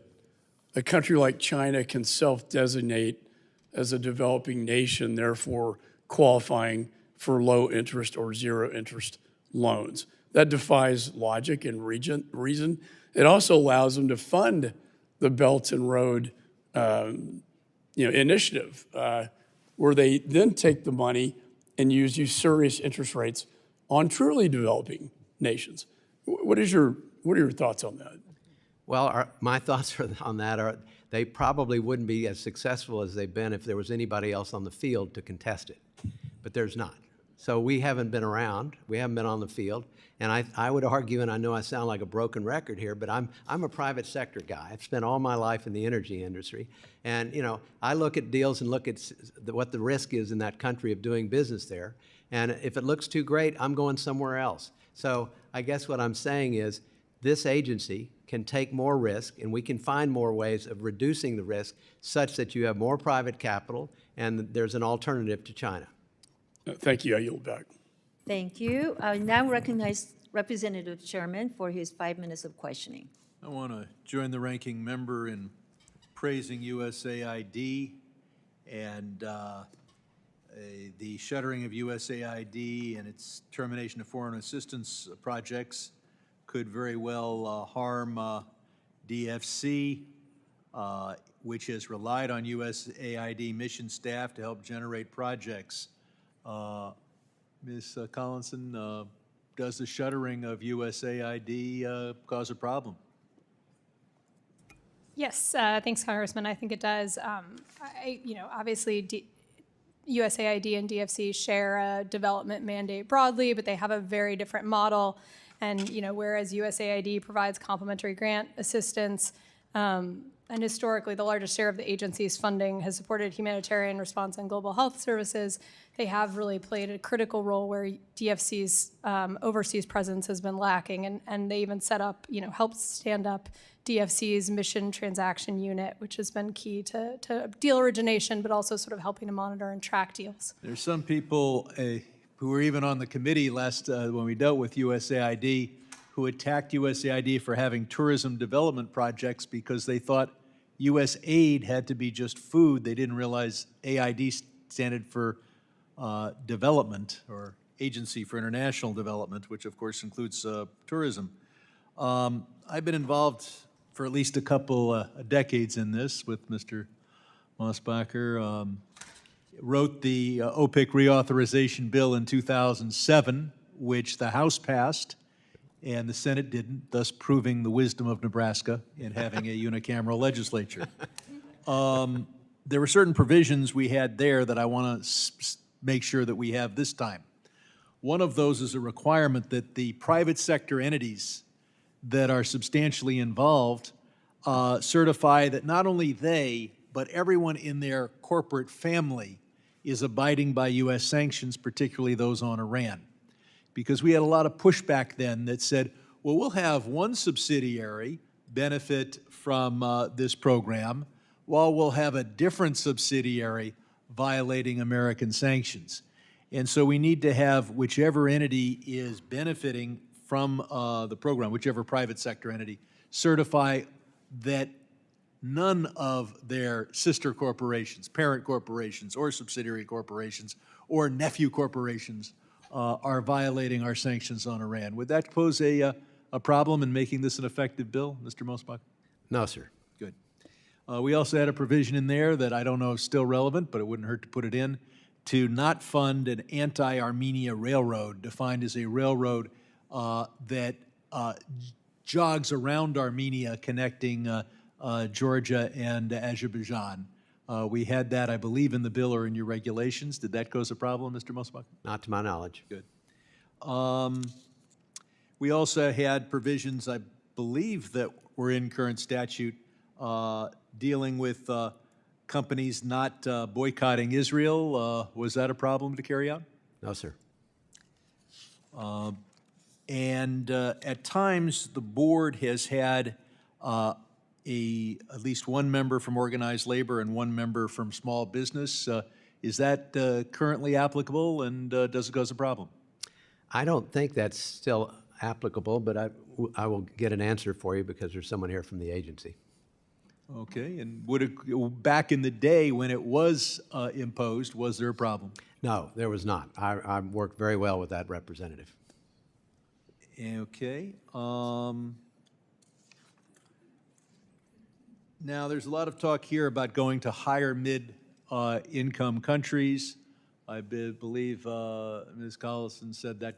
a country like China can self-designate as a developing nation, therefore qualifying for low interest or zero interest loans. That defies logic and reason. It also allows them to fund the Belt and Road initiative, where they then take the money and use usurious interest rates on truly developing nations. What are your thoughts on that? Well, my thoughts on that are they probably wouldn't be as successful as they've been if there was anybody else on the field to contest it. But there's not. So we haven't been around. We haven't been on the field. And I would argue, and I know I sound like a broken record here, but I'm a private sector guy. I've spent all my life in the energy industry. And, you know, I look at deals and look at what the risk is in that country of doing business there. And if it looks too great, I'm going somewhere else. So I guess what I'm saying is this agency can take more risk, and we can find more ways of reducing the risk such that you have more private capital and there's an alternative to China. Thank you. I yield back. Thank you. I now recognize Representative Sherman for his 5 minutes of questioning. I want to join the ranking member in praising USAID and the shuttering of USAID and its termination of foreign assistance projects could very well harm DFC, which has relied on USAID mission staff to help generate projects. Ms. Collinson, does the shuttering of USAID cause a problem? Yes, thanks, Congressman. I think it does. Obviously, USAID and DFC share a development mandate broadly, but they have a very different model. And, whereas USAID provides complementary grant assistance, and historically, the largest share of the agency's funding has supported humanitarian response and global health services. They have really played a critical role where DFC's overseas presence has been lacking, and they even set up, helped stand up DFC's mission transaction unit, which has been key to deal origination, but also sort of helping to monitor and track deals. There's some people who were even on the committee last, when we dealt with USAID, who attacked USAID for having tourism development projects because they thought U.S. aid had to be just food. They didn't realize AID stood for development, or Agency for International Development, which of course includes tourism. I've been involved for at least a couple decades in this with Mr. Mosbacher. Wrote the OPIC reauthorization bill in 2007, which the House passed and the Senate didn't, thus proving the wisdom of Nebraska in having a unicameral legislature. There were certain provisions we had there that I want to make sure that we have this time. One of those is a requirement that the private sector entities that are substantially involved certify that not only they, but everyone in their corporate family is abiding by U.S. sanctions, particularly those on Iran. Because we had a lot of pushback then that said, well, we'll have one subsidiary benefit from this program, while we'll have a different subsidiary violating American sanctions. And so we need to have whichever entity is benefiting from the program, whichever private sector entity, certify that none of their sister corporations, parent corporations, or subsidiary corporations, or nephew corporations are violating our sanctions on Iran. Would that pose a problem in making this an effective bill, Mr. Mosbach? No, sir. Good. We also had a provision in there that I don't know is still relevant, but it wouldn't hurt to put it in, to not fund an anti-Armenia railroad, defined as a railroad that jogs around Armenia, connecting Georgia and Azerbaijan. We had that, I believe, in the bill or in your regulations. Did that cause a problem, Mr. Mosbach? Not to my knowledge. Good. We also had provisions, I believe, that were in current statute dealing with companies not boycotting Israel. Was that a problem to carry out? No, sir. And at times, the board has had at least one member from organized labor and one member from small business. Is that currently applicable, and does it cause a problem? I don't think that's still applicable, but I will get an answer for you because there's someone here from the agency. Okay, and would it, back in the day when it was imposed, was there a problem? No, there was not. I worked very well with that representative. Okay. Now, there's a lot of talk here about going to higher mid-income countries. I believe Ms. Collinson said that.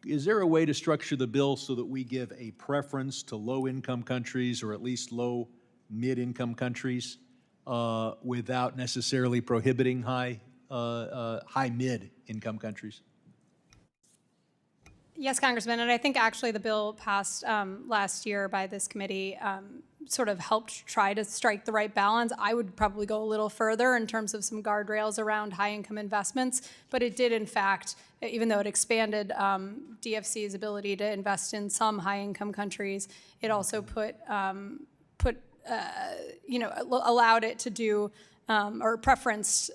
Is there a way to structure the bill so that we give a preference to low-income countries, or at least low mid-income countries, without necessarily prohibiting high mid-income countries? Yes, Congressman, and I think actually the bill passed last year by this committee sort of helped try to strike the right balance. I would probably go a little further in terms of some guardrails around high-income investments, but it did, in fact, even though it expanded DFC's ability to invest in some high-income countries, it also allowed it to do or preferenced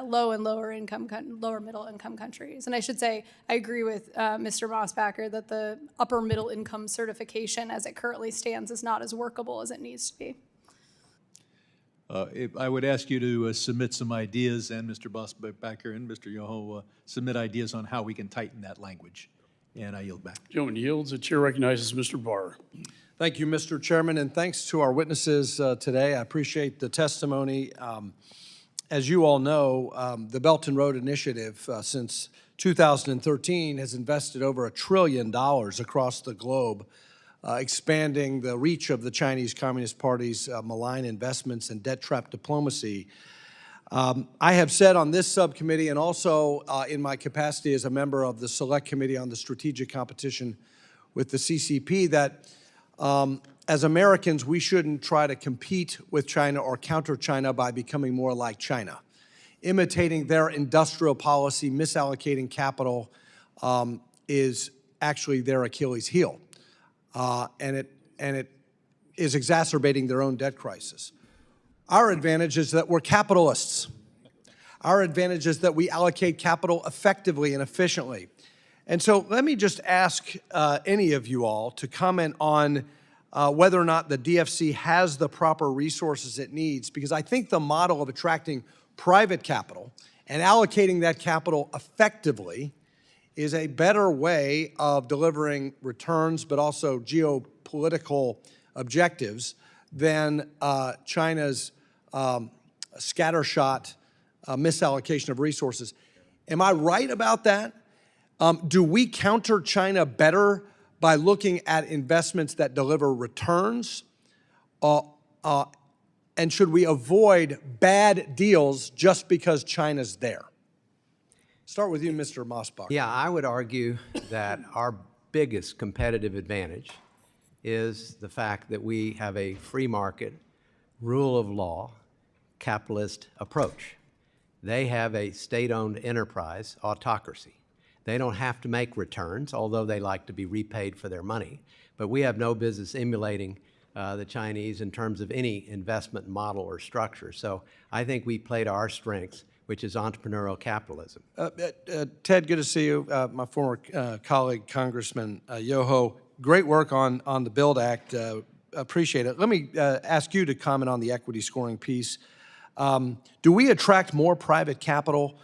low and lower middle income countries. And I should say, I agree with Mr. Mosbacher that the upper middle income certification as it currently stands is not as workable as it needs to be. I would ask you to submit some ideas, and Mr. Mosbacher and Mr. Yoho submit ideas on how we can tighten that language. And I yield back. Gentleman yields. The chair recognizes Mr. Barr. Thank you, Mr. Chairman, and thanks to our witnesses today. I appreciate the testimony. As you all know, the Belt and Road Initiative since 2013 has invested over $1 trillion across the globe, expanding the reach of the Chinese Communist Party's malign investments and debt trap diplomacy. I have said on this subcommittee, and also in my capacity as a member of the Select Committee on the Strategic Competition with the CCP that as Americans, we shouldn't try to compete with China or counter China by becoming more like China. Imitating their industrial policy, misallocating capital is actually their Achilles heel. And it is exacerbating their own debt crisis. Our advantage is that we're capitalists. Our advantage is that we allocate capital effectively and efficiently. And so let me just ask any of you all to comment on whether or not the DFC has the proper resources it needs, because I think the model of attracting private capital and allocating that capital effectively is a better way of delivering returns, but also geopolitical objectives than China's scattershot misallocation of resources. Am I right about that? Do we counter China better by looking at investments that deliver returns? And should we avoid bad deals just because China's there? Start with you, Mr. Mosbacher. Yeah, I would argue that our biggest competitive advantage is the fact that we have a free market, rule of law, capitalist approach. They have a state-owned enterprise autocracy. They don't have to make returns, although they like to be repaid for their money. But we have no business emulating the Chinese in terms of any investment model or structure. So I think we play to our strengths, which is entrepreneurial capitalism. Ted, good to see you. My former colleague, Congressman Yoho, great work on the BUILD Act. Appreciate it. Let me ask you to comment on the equity scoring piece. Do we attract more private capital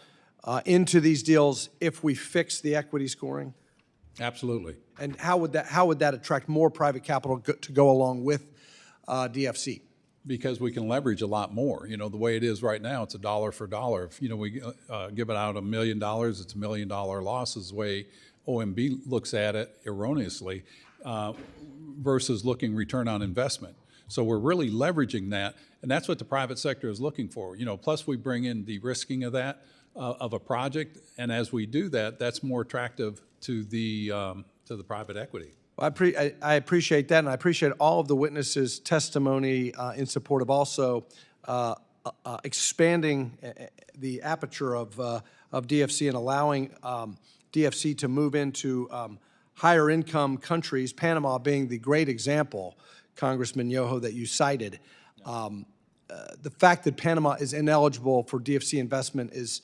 into these deals if we fix the equity scoring? Absolutely. And how would that attract more private capital to go along with DFC? Because we can leverage a lot more. You know, the way it is right now, it's a dollar for dollar. If, you know, we give it out $1 million, it's $1 million losses, the way OMB looks at it erroneously, versus looking return on investment. So we're really leveraging that, and that's what the private sector is looking for. You know, plus we bring in de-risking of that, of a project, and as we do that, that's more attractive to the private equity. Well, I appreciate that, and I appreciate all of the witnesses' testimony in support of also expanding the aperture of DFC and allowing DFC to move into higher income countries, Panama being the great example, Congressman Yoho, that you cited. The fact that Panama is ineligible for DFC investment is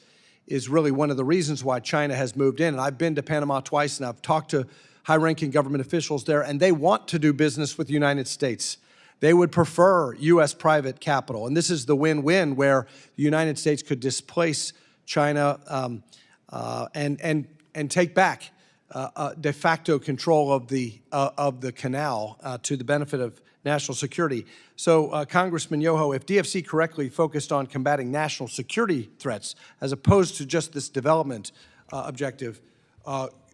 really one of the reasons why China has moved in. And I've been to Panama twice, and I've talked to high-ranking government officials there, and they want to do business with the United States. They would prefer U.S. private capital. And this is the win-win where the United States could displace China and take back de facto control of the canal to the benefit of national security. So, Congressman Yoho, if DFC correctly focused on combating national security threats as opposed to just this development objective,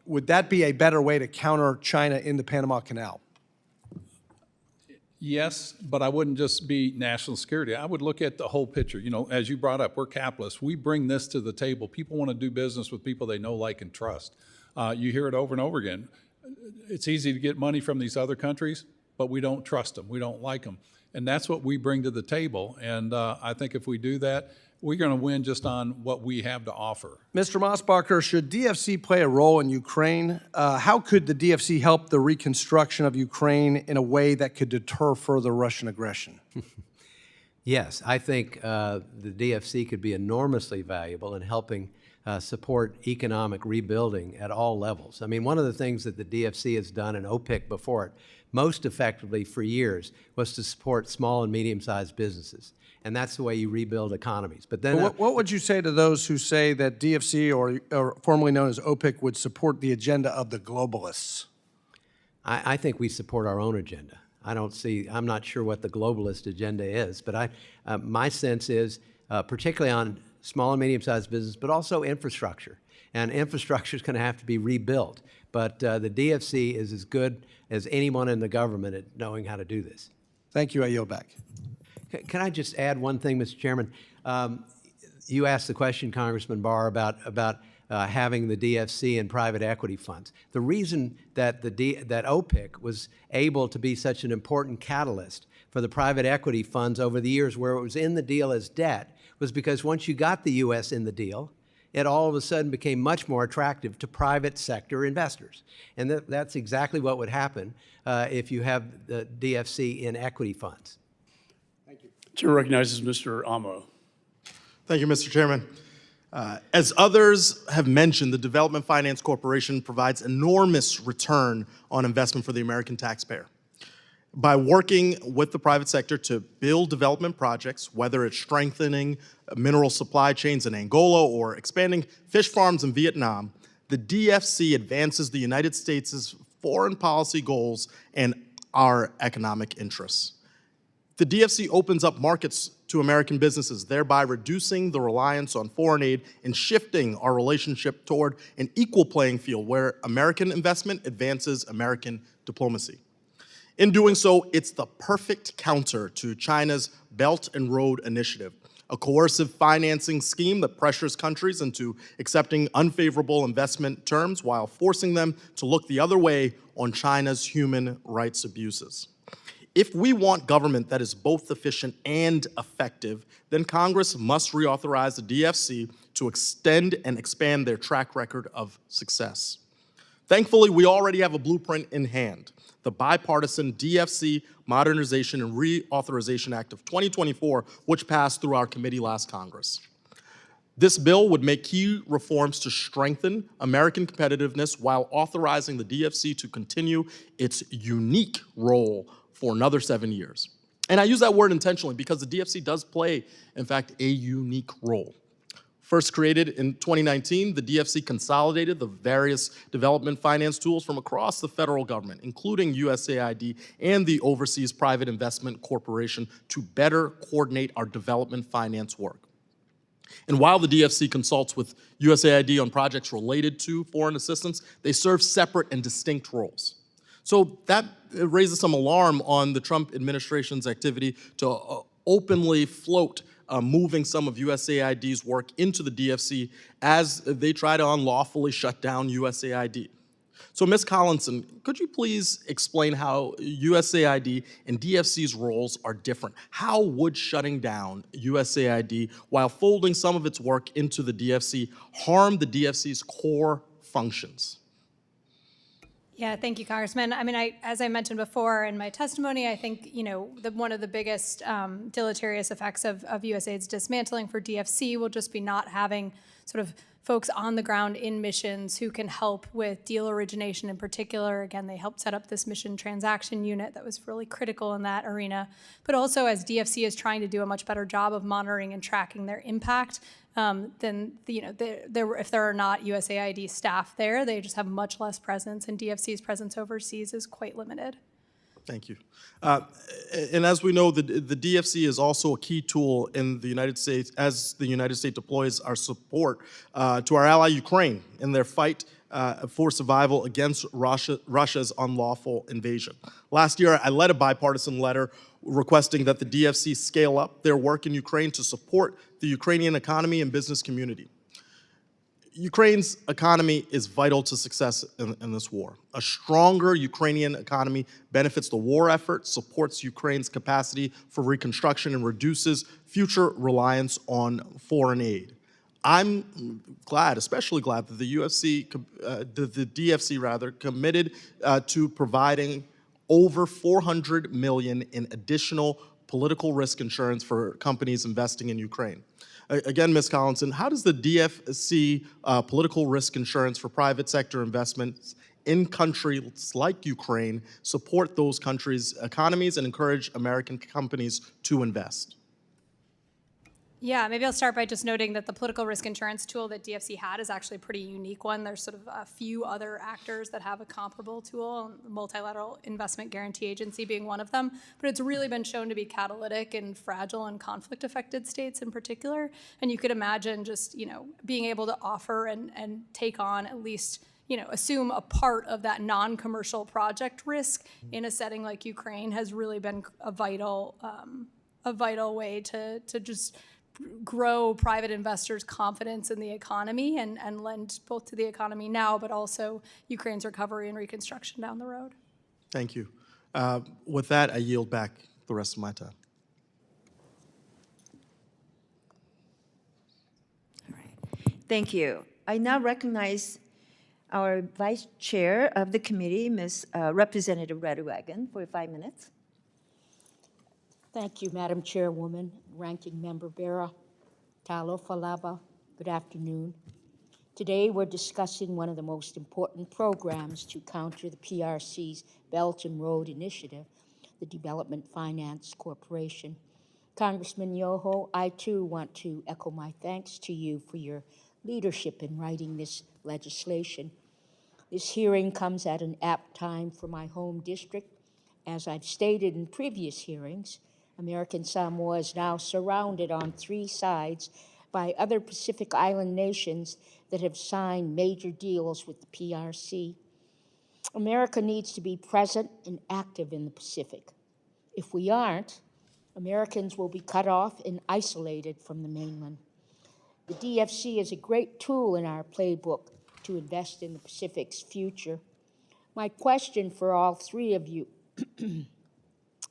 would that be a better way to counter China in the Panama Canal? Yes, but I wouldn't just be national security. I would look at the whole picture. You know, as you brought up, we're capitalists. We bring this to the table. People want to do business with people they know, like, and trust. You hear it over and over again. It's easy to get money from these other countries, but we don't trust them. We don't like them. And that's what we bring to the table. And I think if we do that, we're going to win just on what we have to offer. Mr. Mosbacher, should DFC play a role in Ukraine? How could the DFC help the reconstruction of Ukraine in a way that could deter further Russian aggression? Yes, I think the DFC could be enormously valuable in helping support economic rebuilding at all levels. I mean, one of the things that the DFC has done, and OPIC before it, most effectively for years, was to support small and medium-sized businesses. And that's the way you rebuild economies. But then, what would you say to those who say that DFC, or formerly known as OPIC, would support the agenda of the globalists? I think we support our own agenda. I'm not sure what the globalist agenda is, but my sense is, particularly on small and medium-sized business, but also infrastructure. And infrastructure is going to have to be rebuilt. But the DFC is as good as anyone in the government at knowing how to do this. Thank you. I yield back. Can I just add one thing, Mr. Chairman? You asked the question, Congressman Barr, about having the DFC and private equity funds. The reason that that OPIC was able to be such an important catalyst for the private equity funds over the years where it was in the deal as debt was because once you got the U.S. in the deal, it all of a sudden became much more attractive to private sector investors. And that's exactly what would happen if you have the DFC in equity funds. Chair recognizes Mr. Amo. Thank you, Mr. Chairman. As others have mentioned, the Development Finance Corporation provides enormous return on investment for the American taxpayer. By working with the private sector to build development projects, whether it's strengthening mineral supply chains in Angola or expanding fish farms in Vietnam, the DFC advances the United States' foreign policy goals and our economic interests. The DFC opens up markets to American businesses, thereby reducing the reliance on foreign aid and shifting our relationship toward an equal playing field where American investment advances American diplomacy. In doing so, it's the perfect counter to China's Belt and Road Initiative, a coercive financing scheme that pressures countries into accepting unfavorable investment terms while forcing them to look the other way on China's human rights abuses. If we want government that is both efficient and effective, then Congress must reauthorize the DFC to extend and expand their track record of success. Thankfully, we already have a blueprint in hand, the bipartisan DFC Modernization and Reauthorization Act of 2024, which passed through our committee last Congress. This bill would make key reforms to strengthen American competitiveness while authorizing the DFC to continue its unique role for another 7 years. And I use that word intentionally because the DFC does play, in fact, a unique role. First created in 2019, the DFC consolidated the various development finance tools from across the federal government, including USAID and the Overseas Private Investment Corporation, to better coordinate our development finance work. And while the DFC consults with USAID on projects related to foreign assistance, they serve separate and distinct roles. So that raises some alarm on the Trump administration's activity to openly float moving some of USAID's work into the DFC as they try to unlawfully shut down USAID. So Ms. Collinson, could you please explain how USAID and DFC's roles are different? How would shutting down USAID while folding some of its work into the DFC harm the DFC's core functions? Yeah, thank you, Congressman. I mean, as I mentioned before in my testimony, I think, one of the biggest deleterious effects of USAID's dismantling for DFC will just be not having sort of folks on the ground in missions who can help with deal origination in particular. Again, they helped set up this mission transaction unit that was really critical in that arena. But also as DFC is trying to do a much better job of monitoring and tracking their impact, then if there are not USAID staff there, they just have much less presence, and DFC's presence overseas is quite limited. Thank you. And as we know, the DFC is also a key tool in the United States as the United States deploys our support to our ally Ukraine in their fight for survival against Russia's unlawful invasion. Last year, I led a bipartisan letter requesting that the DFC scale up their work in Ukraine to support the Ukrainian economy and business community. Ukraine's economy is vital to success in this war. A stronger Ukrainian economy benefits the war effort, supports Ukraine's capacity for reconstruction, and reduces future reliance on foreign aid. I'm glad, especially glad, that the DFC committed to providing over $400 million in additional political risk insurance for companies investing in Ukraine. Again, Ms. Collinson, how does the DFC political risk insurance for private sector investments in countries like Ukraine support those countries' economies and encourage American companies to invest? Yeah, maybe I'll start by just noting that the political risk insurance tool that DFC had is actually a pretty unique one. There's sort of a few other actors that have a comparable tool, Multilateral Investment Guarantee Agency being one of them, but it's really been shown to be catalytic in fragile and conflict-affected states in particular. And you could imagine just, being able to offer and take on at least assume a part of that non-commercial project risk in a setting like Ukraine has really been a vital way to just grow private investors' confidence in the economy and lend both to the economy now, but also Ukraine's recovery and reconstruction down the road. Thank you. With that, I yield back the rest of my time. Thank you. I now recognize our Vice Chair of the committee, Ms. Representative Reauthorizing, for 5 minutes. Thank you, Madam Chairwoman, Ranking Member Bera, Talo Falaba. Good afternoon. Today, we're discussing one of the most important programs to counter the PRC's Belt and Road Initiative, the Development Finance Corporation. Congressman Yoho, I too want to echo my thanks to you for your leadership in writing this legislation. This hearing comes at an apt time for my home district. As I've stated in previous hearings, American Samoa is now surrounded on 3 sides by other Pacific Island nations that have signed major deals with the PRC. America needs to be present and active in the Pacific. If we aren't, Americans will be cut off and isolated from the mainland. The DFC is a great tool in our playbook to invest in the Pacific's future. My question for all 3 of you,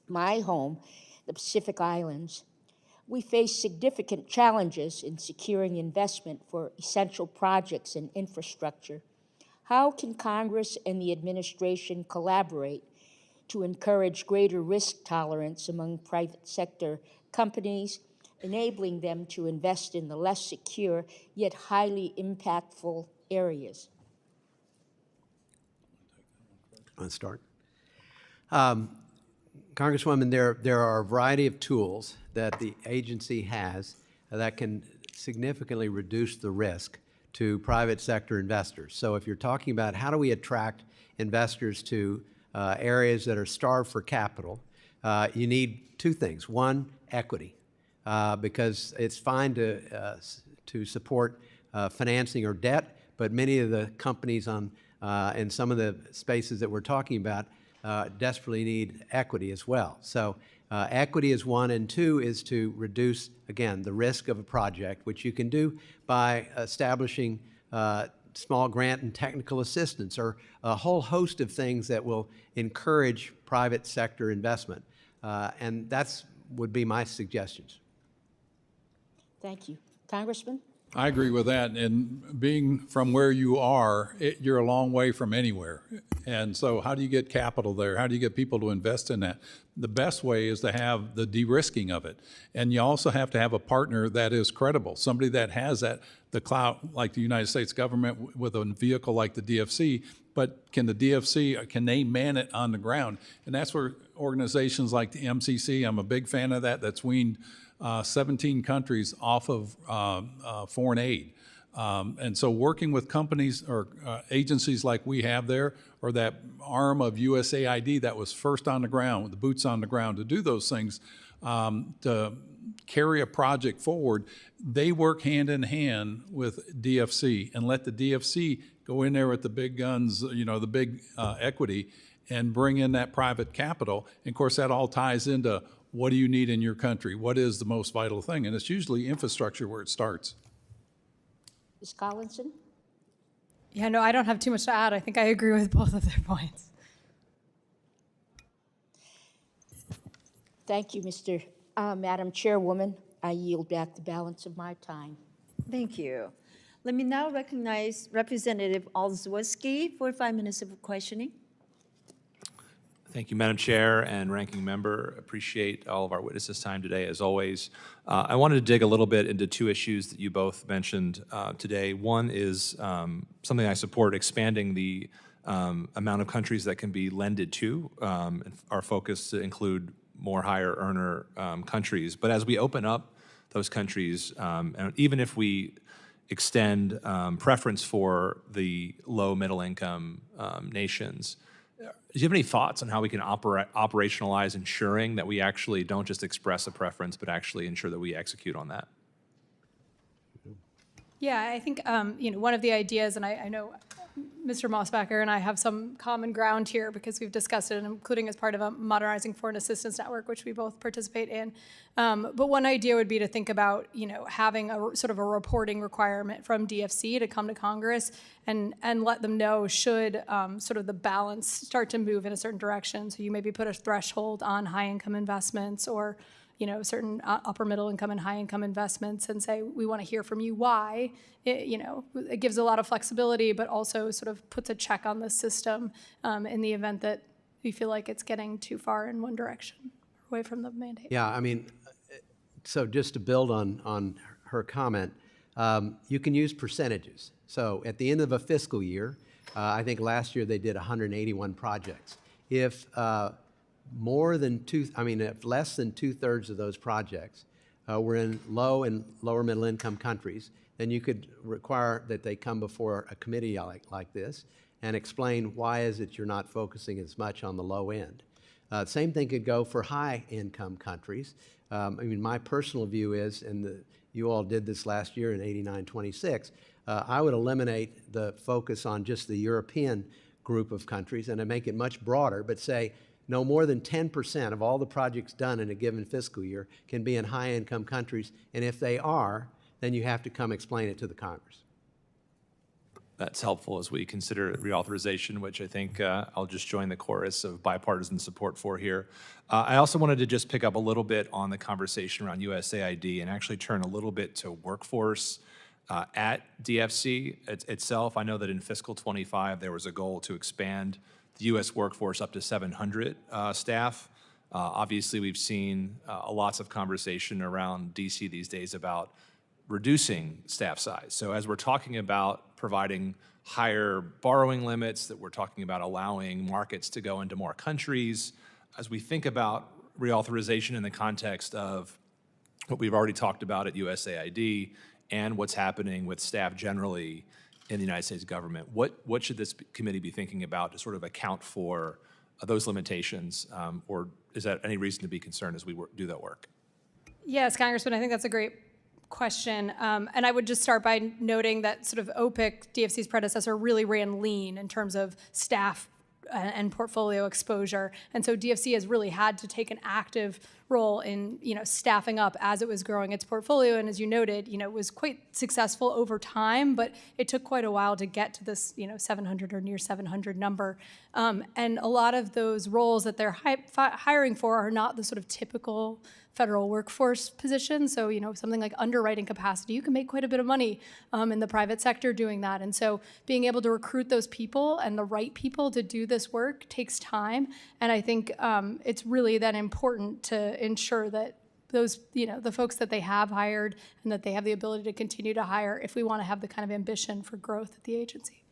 my home, the Pacific Islands, we face significant challenges in securing investment for essential projects and infrastructure. How can Congress and the administration collaborate to encourage greater risk tolerance among private sector companies, enabling them to invest in the less secure yet highly impactful areas? Let's start. Congresswoman, there are a variety of tools that the agency has that can significantly reduce the risk to private sector investors. So if you're talking about how do we attract investors to areas that are starved for capital, you need 2 things. One, equity, because it's fine to support financing or debt, but many of the companies in some of the spaces that we're talking about desperately need equity as well. So equity is 1, and 2 is to reduce, again, the risk of a project, which you can do by establishing small grant and technical assistance, or a whole host of things that will encourage private sector investment. And that's would be my suggestions. Thank you. Congressman? I agree with that. And being from where you are, you're a long way from anywhere. And so how do you get capital there? How do you get people to invest in that? The best way is to have the de-risking of it. And you also have to have a partner that is credible, somebody that has the clout, like the United States government with a vehicle like the DFC, but can the DFC, can they man it on the ground? And that's where organizations like the MCC, I'm a big fan of that, that's weaned 17 countries off of foreign aid. And so working with companies or agencies like we have there, or that arm of USAID that was first on the ground, with the boots on the ground to do those things, to carry a project forward, they work hand in hand with DFC and let the DFC go in there with the big guns, the big equity, and bring in that private capital. And of course, that all ties into what do you need in your country? What is the most vital thing? And it's usually infrastructure where it starts. Ms. Collinson? Yeah, no, I don't have too much to add. I think I agree with both of their points. Thank you, Madam Chairwoman. I yield back the balance of my time. Thank you. Let me now recognize Representative Olszewski for 5 minutes of questioning. Thank you, Madam Chair and Ranking Member. Appreciate all of our witnesses' time today, as always. I wanted to dig a little bit into 2 issues that you both mentioned today. One is something I support, expanding the amount of countries that can be lended to, our focus to include more higher earner countries. But as we open up those countries, and even if we extend preference for the low middle income nations, do you have any thoughts on how we can operationalize ensuring that we actually don't just express a preference, but actually ensure that we execute on that? Yeah, I think one of the ideas, and I know Mr. Mosbacher and I have some common ground here because we've discussed it, including as part of a Modernizing Foreign Assistance Network, which we both participate in. But one idea would be to think about, having a sort of a reporting requirement from DFC to come to Congress and let them know should sort of the balance start to move in a certain direction. So you maybe put a threshold on high-income investments or certain upper middle income and high income investments and say, we want to hear from you why. It gives a lot of flexibility, but also sort of puts a check on the system in the event that we feel like it's getting too far in one direction, away from the mandate. Yeah, I mean, so just to build on her comment, you can use percentages. So at the end of a fiscal year, I think last year they did 181 projects. If if less than 2/3 of those projects were in low and lower middle income countries, then you could require that they come before a committee like this and explain why is it you're not focusing as much on the low end. Same thing could go for high income countries. My personal view is, and you all did this last year in 8926, I would eliminate the focus on just the European group of countries and make it much broader, but say, no more than 10% of all the projects done in a given fiscal year can be in high-income countries, and if they are, then you have to come explain it to the Congress. That's helpful as we consider reauthorization, which I think I'll just join the chorus of bipartisan support for here. I also wanted to just pick up a little bit on the conversation around USAID and actually turn a little bit to workforce at DFC itself. I know that in fiscal 25, there was a goal to expand the U.S. workforce up to 700 staff. Obviously, we've seen lots of conversation around D.C. these days about reducing staff size. So as we're talking about providing higher borrowing limits, that we're talking about allowing markets to go into more countries, as we think about reauthorization in the context of what we've already talked about at USAID and what's happening with staff generally in the United States government, what should this committee be thinking about to sort of account for those limitations, or is that any reason to be concerned as we do that work? Yes, Congressman, I think that's a great question. And I would just start by noting that sort of OPIC, DFC's predecessor, really ran lean in terms of staff and portfolio exposure. And so DFC has really had to take an active role in, staffing up as it was growing its portfolio. And as you noted, it was quite successful over time, but it took quite a while to get to this, 700 or near 700 number. And a lot of those roles that they're hiring for are not the sort of typical federal workforce position. So, something like underwriting capacity, you can make quite a bit of money in the private sector doing that. And so being able to recruit those people and the right people to do this work takes time. And I think it's really then important to ensure that those, the folks that they have hired and that they have the ability to continue to hire if we want to have the kind of ambition for growth at the agency.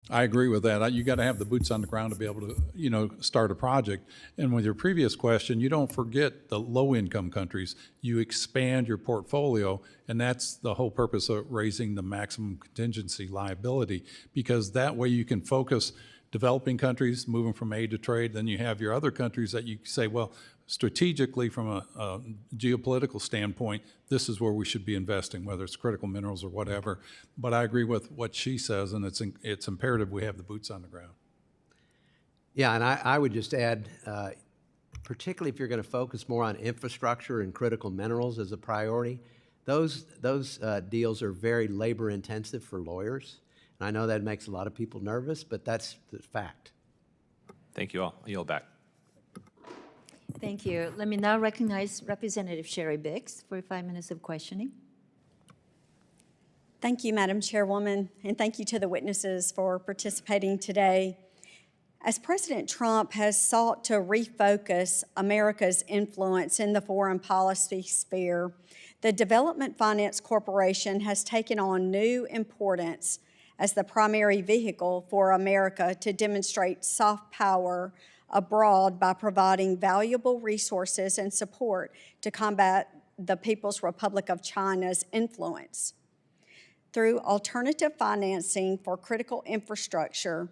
I agree with that. You got to have the boots on the ground to be able to, start a project. And with your previous question, you don't forget the low-income countries. You expand your portfolio, and that's the whole purpose of raising the maximum contingency liability, because that way you can focus developing countries, moving from aid to trade. Then you have your other countries that you say, well, strategically from a geopolitical standpoint, this is where we should be investing, whether it's critical minerals or whatever. But I agree with what she says, and it's imperative we have the boots on the ground. Yeah, and I would just add, particularly if you're going to focus more on infrastructure and critical minerals as a priority, those deals are very labor intensive for lawyers. And I know that makes a lot of people nervous, but that's the fact. Thank you all. I yield back. Thank you. Let me now recognize Representative Sherry Biggs for 5 minutes of questioning. Thank you, Madam Chairwoman, and thank you to the witnesses for participating today. As President Trump has sought to refocus America's influence in the foreign policy sphere, the Development Finance Corporation has taken on new importance as the primary vehicle for America to demonstrate soft power abroad by providing valuable resources and support to combat the People's Republic of China's influence. Through alternative financing for critical infrastructure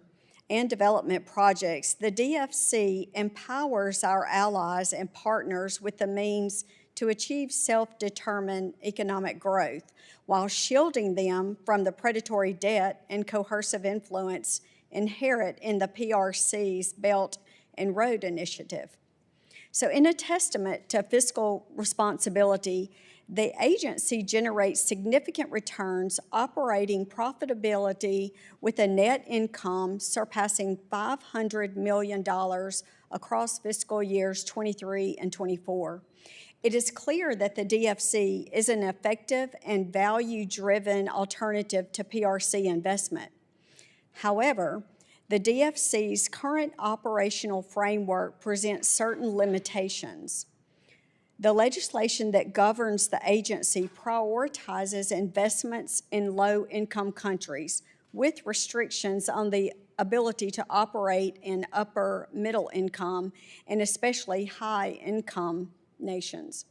and development projects, the DFC empowers our allies and partners with the means to achieve self-determined economic growth while shielding them from the predatory debt and coercive influence inherent in the PRC's Belt and Road Initiative. So in a testament to fiscal responsibility, the agency generates significant returns, operating profitability with a net income surpassing $500 million across fiscal years 23 and 24. It is clear that the DFC is an effective and value-driven alternative to PRC investment. However, the DFC's current operational framework presents certain limitations. The legislation that governs the agency prioritizes investments in low-income countries with restrictions on the ability to operate in upper middle income and especially high-income nations.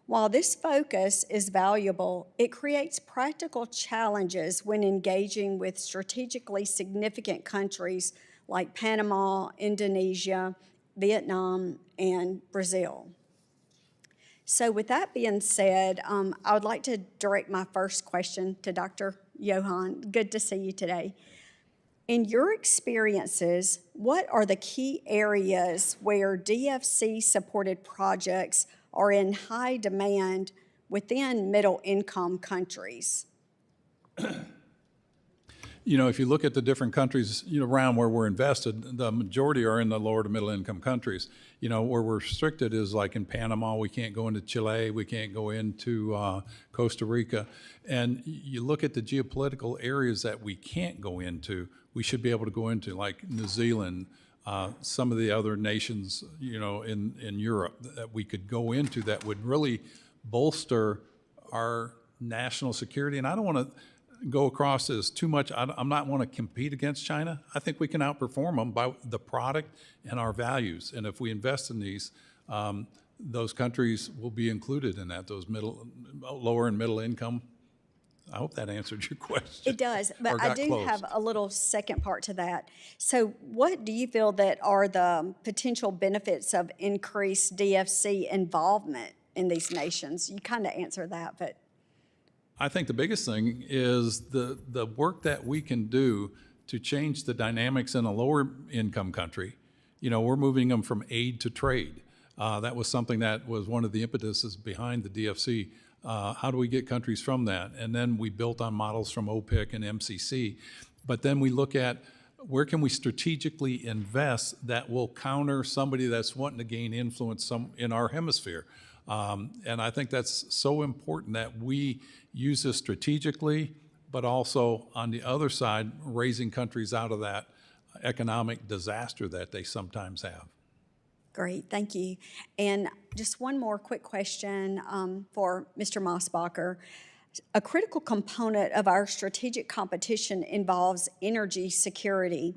While this focus is valuable, it creates practical challenges when engaging with strategically significant countries like Panama, Indonesia, Vietnam, and Brazil. So with that being said, I would like to direct my first question to Dr. Johan. Good to see you today. In your experiences, what are the key areas where DFC-supported projects are in high demand within middle-income countries? You know, if you look at the different countries, around where we're invested, the majority are in the lower to middle income countries. Where we're restricted is like in Panama, we can't go into Chile, we can't go into Costa Rica. And you look at the geopolitical areas that we can't go into, we should be able to go into, like New Zealand, some of the other nations, in Europe that we could go into that would really bolster our national security. And I don't want to go across as too much. I'm not want to compete against China. I think we can outperform them by the product and our values. And if we invest in these, those countries will be included in that, those lower and middle income. I hope that answered your question. It does, but I do close. have a little second part to that. So what do you feel that are the potential benefits of increased DFC involvement in these nations? You kind of answered that, but. I think the biggest thing is the work that we can do to change the dynamics in a lower income country. We're moving them from aid to trade. That was something that was one of the impetuses behind the DFC. How do we get countries from that? And then we built on models from OPIC and MCC. But then we look at where can we strategically invest that will counter somebody that's wanting to gain influence in our hemisphere. And I think that's so important that we use this strategically, but also on the other side, raising countries out of that economic disaster that they sometimes have. Great, thank you. And just one more quick question for Mr. Mosbacher. A critical component of our strategic competition involves energy security.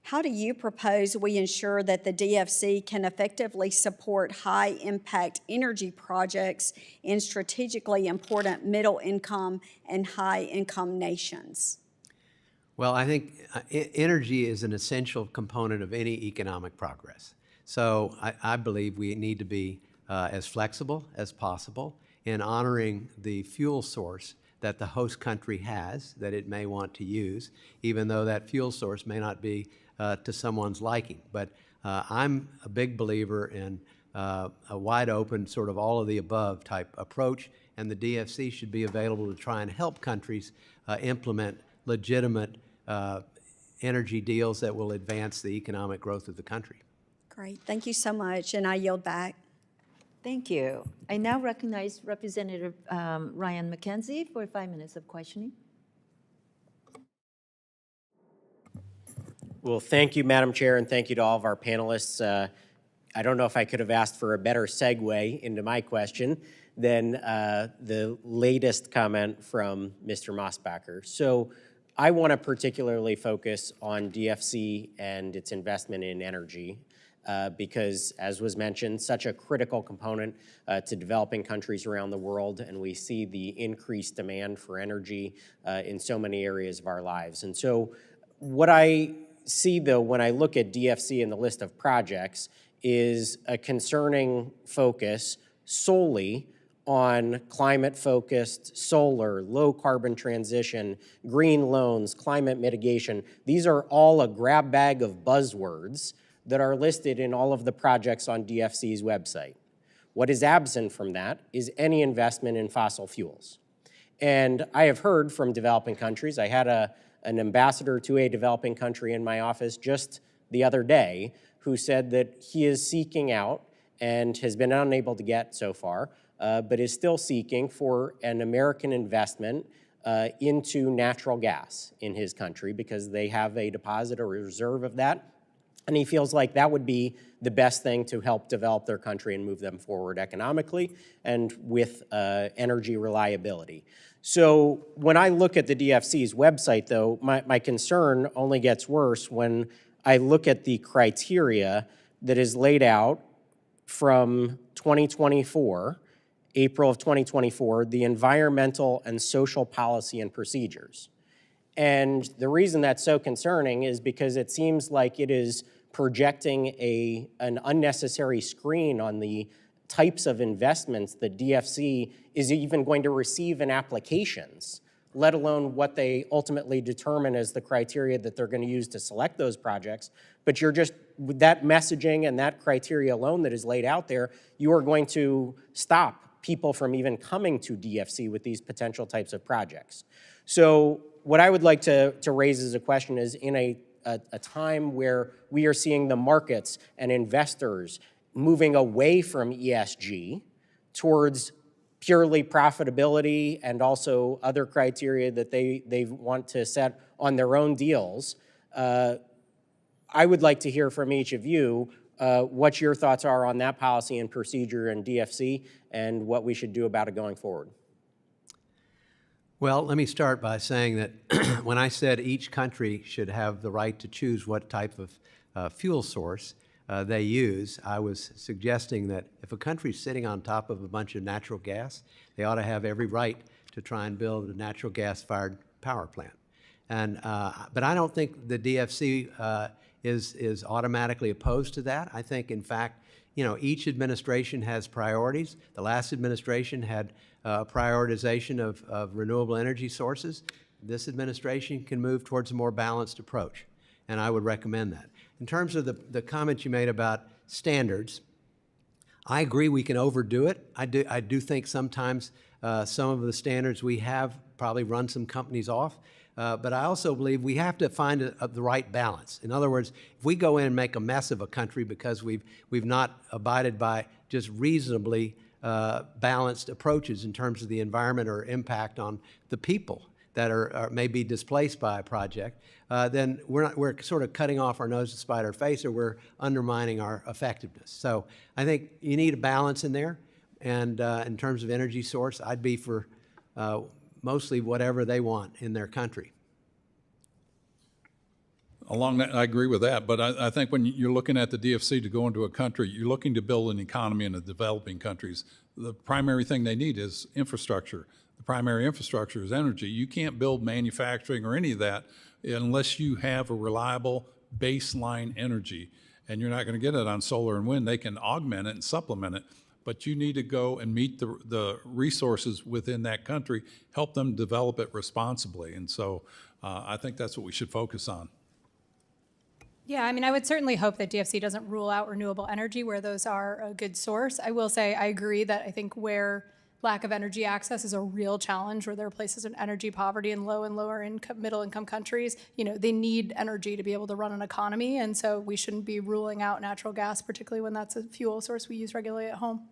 How do you propose we ensure that the DFC can effectively support high-impact energy projects in strategically important middle-income and high-income nations? Well, I think energy is an essential component of any economic progress. So I believe we need to be as flexible as possible in honoring the fuel source that the host country has that it may want to use, even though that fuel source may not be to someone's liking. But I'm a big believer in a wide open, sort of all of the above type approach, and the DFC should be available to try and help countries implement legitimate energy deals that will advance the economic growth of the country. Great, thank you so much, and I yield back. Thank you. I now recognize Representative Ryan McKenzie for 5 minutes of questioning. Well, thank you, Madam Chair, and thank you to all of our panelists. I don't know if I could have asked for a better segue into my question than the latest comment from Mr. Mosbacher. So I want to particularly focus on DFC and its investment in energy because, as was mentioned, such a critical component to developing countries around the world, and we see the increased demand for energy in so many areas of our lives. And so what I see, though, when I look at DFC and the list of projects is a concerning focus solely on climate-focused solar, low-carbon transition, green loans, climate mitigation. These are all a grab bag of buzzwords that are listed in all of the projects on DFC's website. What is absent from that is any investment in fossil fuels. And I have heard from developing countries. I had an ambassador to a developing country in my office just the other day who said that he is seeking out and has been unable to get so far, but is still seeking for an American investment into natural gas in his country because they have a deposit or reserve of that. And he feels like that would be the best thing to help develop their country and move them forward economically and with energy reliability. So when I look at the DFC's website, though, my concern only gets worse when I look at the criteria that is laid out from 2024, April of 2024, the environmental and social policy and procedures. And the reason that's so concerning is because it seems like it is projecting an unnecessary screen on the types of investments that DFC is even going to receive in applications, let alone what they ultimately determine as the criteria that they're going to use to select those projects. But you're just, with that messaging and that criteria alone that is laid out there, you are going to stop people from even coming to DFC with these potential types of projects. So what I would like to raise as a question is, in a time where we are seeing the markets and investors moving away from ESG towards purely profitability and also other criteria that they want to set on their own deals, I would like to hear from each of you what your thoughts are on that policy and procedure in DFC and what we should do about it going forward. Well, let me start by saying that when I said each country should have the right to choose what type of fuel source they use, I was suggesting that if a country's sitting on top of a bunch of natural gas, they ought to have every right to try and build a natural gas-fired power plant. And, but I don't think the DFC is automatically opposed to that. I think, in fact, each administration has priorities. The last administration had prioritization of renewable energy sources. This administration can move towards a more balanced approach, and I would recommend that. In terms of the comment you made about standards, I agree we can overdo it. I do think sometimes some of the standards we have probably run some companies off. But I also believe we have to find the right balance. In other words, if we go in and make a mess of a country because we've not abided by just reasonably balanced approaches in terms of the environment or impact on the people that may be displaced by a project, then we're sort of cutting off our nose to spite our face, or we're undermining our effectiveness. So I think you need a balance in there. And in terms of energy source, I'd be for mostly whatever they want in their country. Along that, I agree with that, but I think when you're looking at the DFC to go into a country, you're looking to build an economy in the developing countries. The primary thing they need is infrastructure. The primary infrastructure is energy. You can't build manufacturing or any of that unless you have a reliable baseline energy, and you're not going to get it on solar and wind. They can augment it and supplement it, but you need to go and meet the resources within that country, help them develop it responsibly. And so I think that's what we should focus on. Yeah, I mean, I would certainly hope that DFC doesn't rule out renewable energy where those are a good source. I will say I agree that I think where lack of energy access is a real challenge, where there are places in energy poverty in low and lower income, middle income countries, they need energy to be able to run an economy. And so we shouldn't be ruling out natural gas, particularly when that's a fuel source we use regularly at home.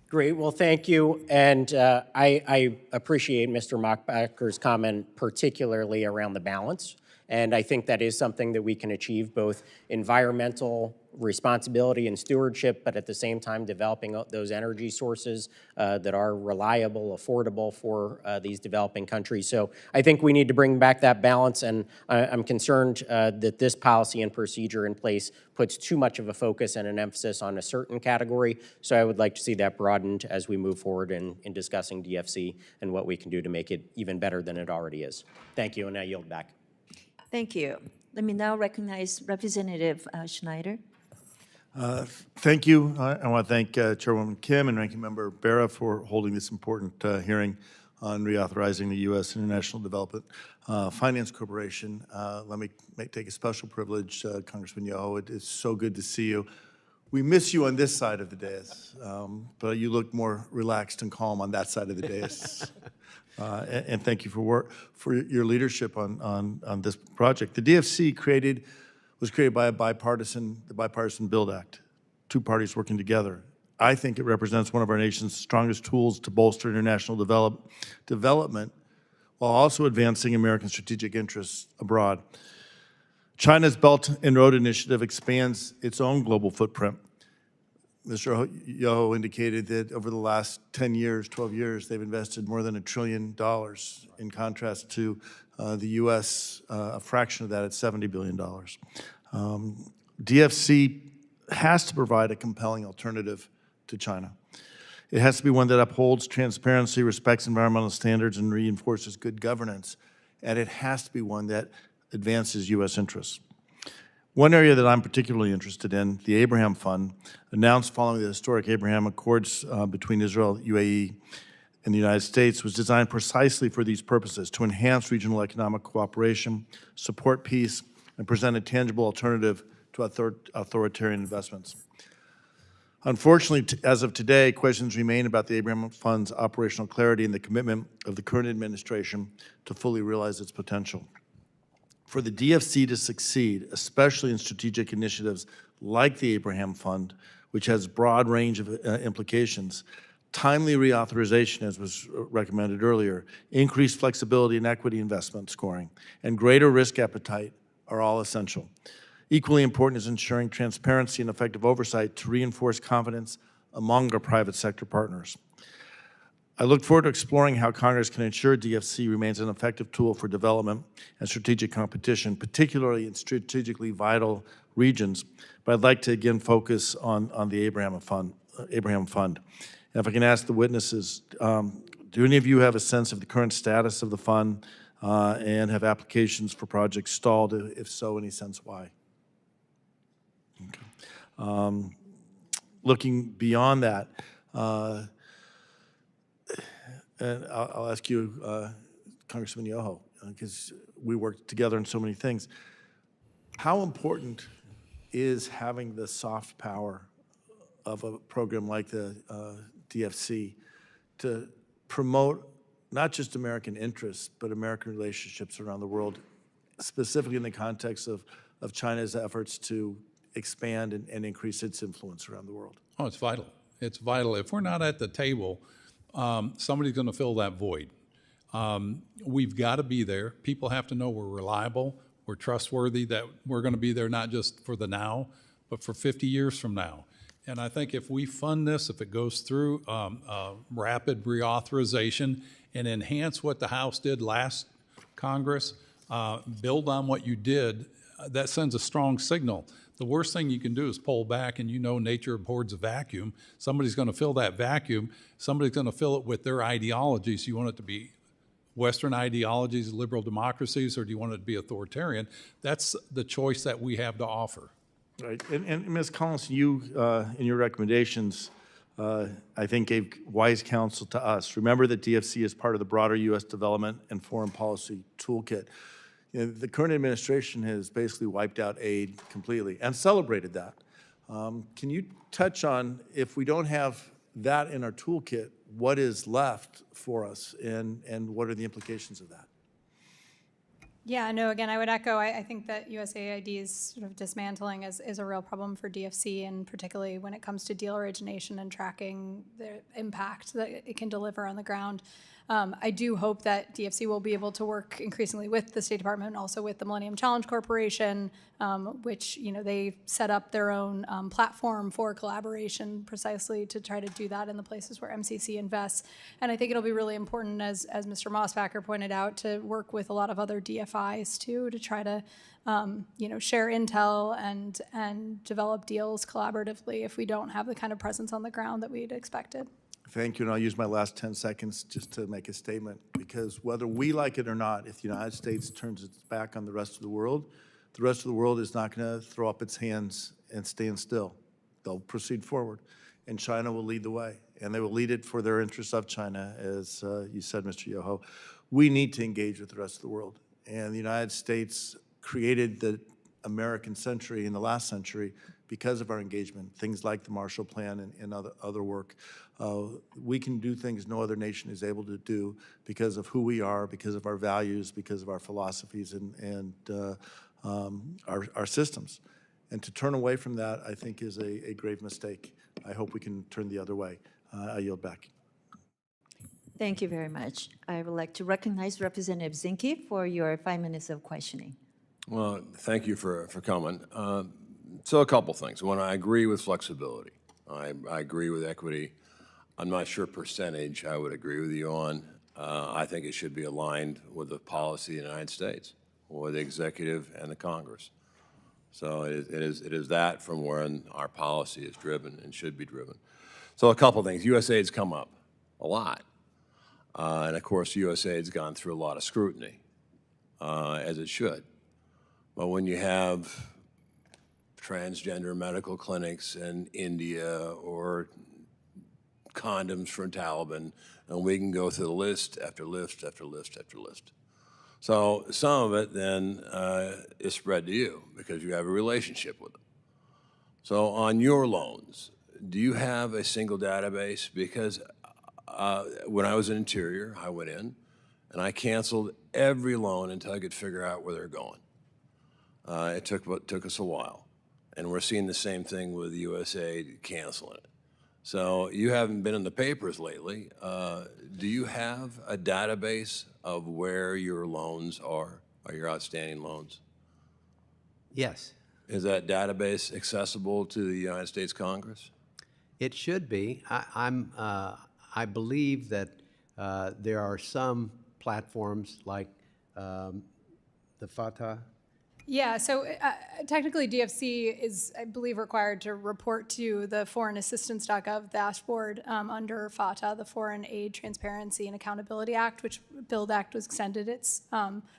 Great, well, thank you. And I appreciate Mr. Mosbacher's comment, particularly around the balance. And I think that is something that we can achieve, both environmental responsibility and stewardship, but at the same time developing those energy sources that are reliable, affordable for these developing countries. So I think we need to bring back that balance, and I'm concerned that this policy and procedure in place puts too much of a focus and an emphasis on a certain category. So I would like to see that broadened as we move forward in discussing DFC and what we can do to make it even better than it already is. Thank you, and I yield back. Thank you. Let me now recognize Representative Schneider. Thank you. I want to thank Chairwoman Kim and Ranking Member Bera for holding this important hearing on reauthorizing the U.S. International Development Finance Corporation. Let me take a special privilege, Congressman Yoho. It is so good to see you. We miss you on this side of the dais, but you look more relaxed and calm on that side of the dais. And thank you for your leadership on this project. The DFC was created by the Bipartisan Build Act, two parties working together. I think it represents one of our nation's strongest tools to bolster international development while also advancing American strategic interests abroad. China's Belt and Road Initiative expands its own global footprint. Mr. Yoho indicated that over the last 10 years, 12 years, they've invested more than $1 trillion, in contrast to the U.S., a fraction of that at $70 billion. DFC has to provide a compelling alternative to China. It has to be one that upholds transparency, respects environmental standards, and reinforces good governance. And it has to be one that advances U.S. interests. One area that I'm particularly interested in, the Abraham Fund, announced following the historic Abraham Accords between Israel, UAE, and the United States, was designed precisely for these purposes, to enhance regional economic cooperation, support peace, and present a tangible alternative to authoritarian investments. Unfortunately, as of today, questions remain about the Abraham Fund's operational clarity and the commitment of the current administration to fully realize its potential. For the DFC to succeed, especially in strategic initiatives like the Abraham Fund, which has a broad range of implications, timely reauthorization, as was recommended earlier, increased flexibility in equity investment scoring, and greater risk appetite are all essential. Equally important is ensuring transparency and effective oversight to reinforce confidence among our private sector partners. I look forward to exploring how Congress can ensure DFC remains an effective tool for development and strategic competition, particularly in strategically vital regions. But I'd like to again focus on the Abraham Fund. And if I can ask the witnesses, do any of you have a sense of the current status of the fund and have applications for projects stalled? If so, any sense why? Okay. Looking beyond that, and I'll ask you, Congressman Yoho, because we work together on so many things. How important is having the soft power of a program like the DFC to promote not just American interests, but American relationships around the world, specifically in the context of China's efforts to expand and increase its influence around the world? Oh, it's vital. It's vital. If we're not at the table, somebody's going to fill that void. We've got to be there. People have to know we're reliable, we're trustworthy, that we're going to be there not just for the now, but for 50 years from now. And I think if we fund this, if it goes through rapid reauthorization and enhance what the House did last Congress, build on what you did, that sends a strong signal. The worst thing you can do is pull back, and you know nature abhors a vacuum. Somebody's going to fill that vacuum. Somebody's going to fill it with their ideologies. You want it to be Western ideologies, liberal democracies, or do you want it to be authoritarian? That's the choice that we have to offer. Right, and Ms. Collinson, you, in your recommendations, I think gave wise counsel to us. Remember that DFC is part of the broader U.S. development and foreign policy toolkit. You know, the current administration has basically wiped out aid completely and celebrated that. Can you touch on, if we don't have that in our toolkit, what is left for us and what are the implications of that? Yeah, no, again, I would echo, I think that USAID's sort of dismantling is a real problem for DFC, and particularly when it comes to deal origination and tracking the impact that it can deliver on the ground. I do hope that DFC will be able to work increasingly with the State Department and also with the Millennium Challenge Corporation, which, you know, they set up their own platform for collaboration precisely to try to do that in the places where MCC invests. And I think it'll be really important, as Mr. Mosbacher pointed out, to work with a lot of other DFIs too, to try to you know, share intel and develop deals collaboratively if we don't have the kind of presence on the ground that we'd expected. Thank you, and I'll use my last 10 seconds just to make a statement, because whether we like it or not, if the United States turns its back on the rest of the world is not going to throw up its hands and stand still. they'll proceed forward, and China will lead the way, and they will lead it for their interests of China, as you said, Mr. Yoho. We need to engage with the rest of the world, and the United States created the American century in the last century because of our engagement, things like the Marshall Plan and other work. We can do things no other nation is able to do because of who we are, because of our values, because of our philosophies and our systems. And to turn away from that, I think, is a grave mistake. I hope we can turn the other way. I yield back. Thank you very much. I would like to recognize Representative Zinke for your 5 minutes of questioning. Well, thank you for coming. So a couple things. One, I agree with flexibility. I agree with equity. I'm not sure percentage I would agree with you on. I think it should be aligned with the policy of the United States, or the executive and the Congress. So it is that from where our policy is driven and should be driven. So a couple things. USAID's come up a lot. And of course, USAID's gone through a lot of scrutiny, as it should. But when you have transgender medical clinics in India or condoms for Taliban, and we can go through the list after list after list after list. So some of it then is spread to you because you have a relationship with them. So on your loans, do you have a single database? Because when I was in Interior, I went in and I canceled every loan until I could figure out where they're going. It took us a while. And we're seeing the same thing with USAID canceling it. So you haven't been in the papers lately. Do you have a database of where your loans are your outstanding loans? Yes, Is that database accessible to the United States Congress? it should be. I believe that there are some platforms like the FATA. Yeah, so technically DFC is, I believe, required to report to the foreignassistance.gov dashboard under FATA, the Foreign Aid Transparency and Accountability Act, which BUILD Act was extended its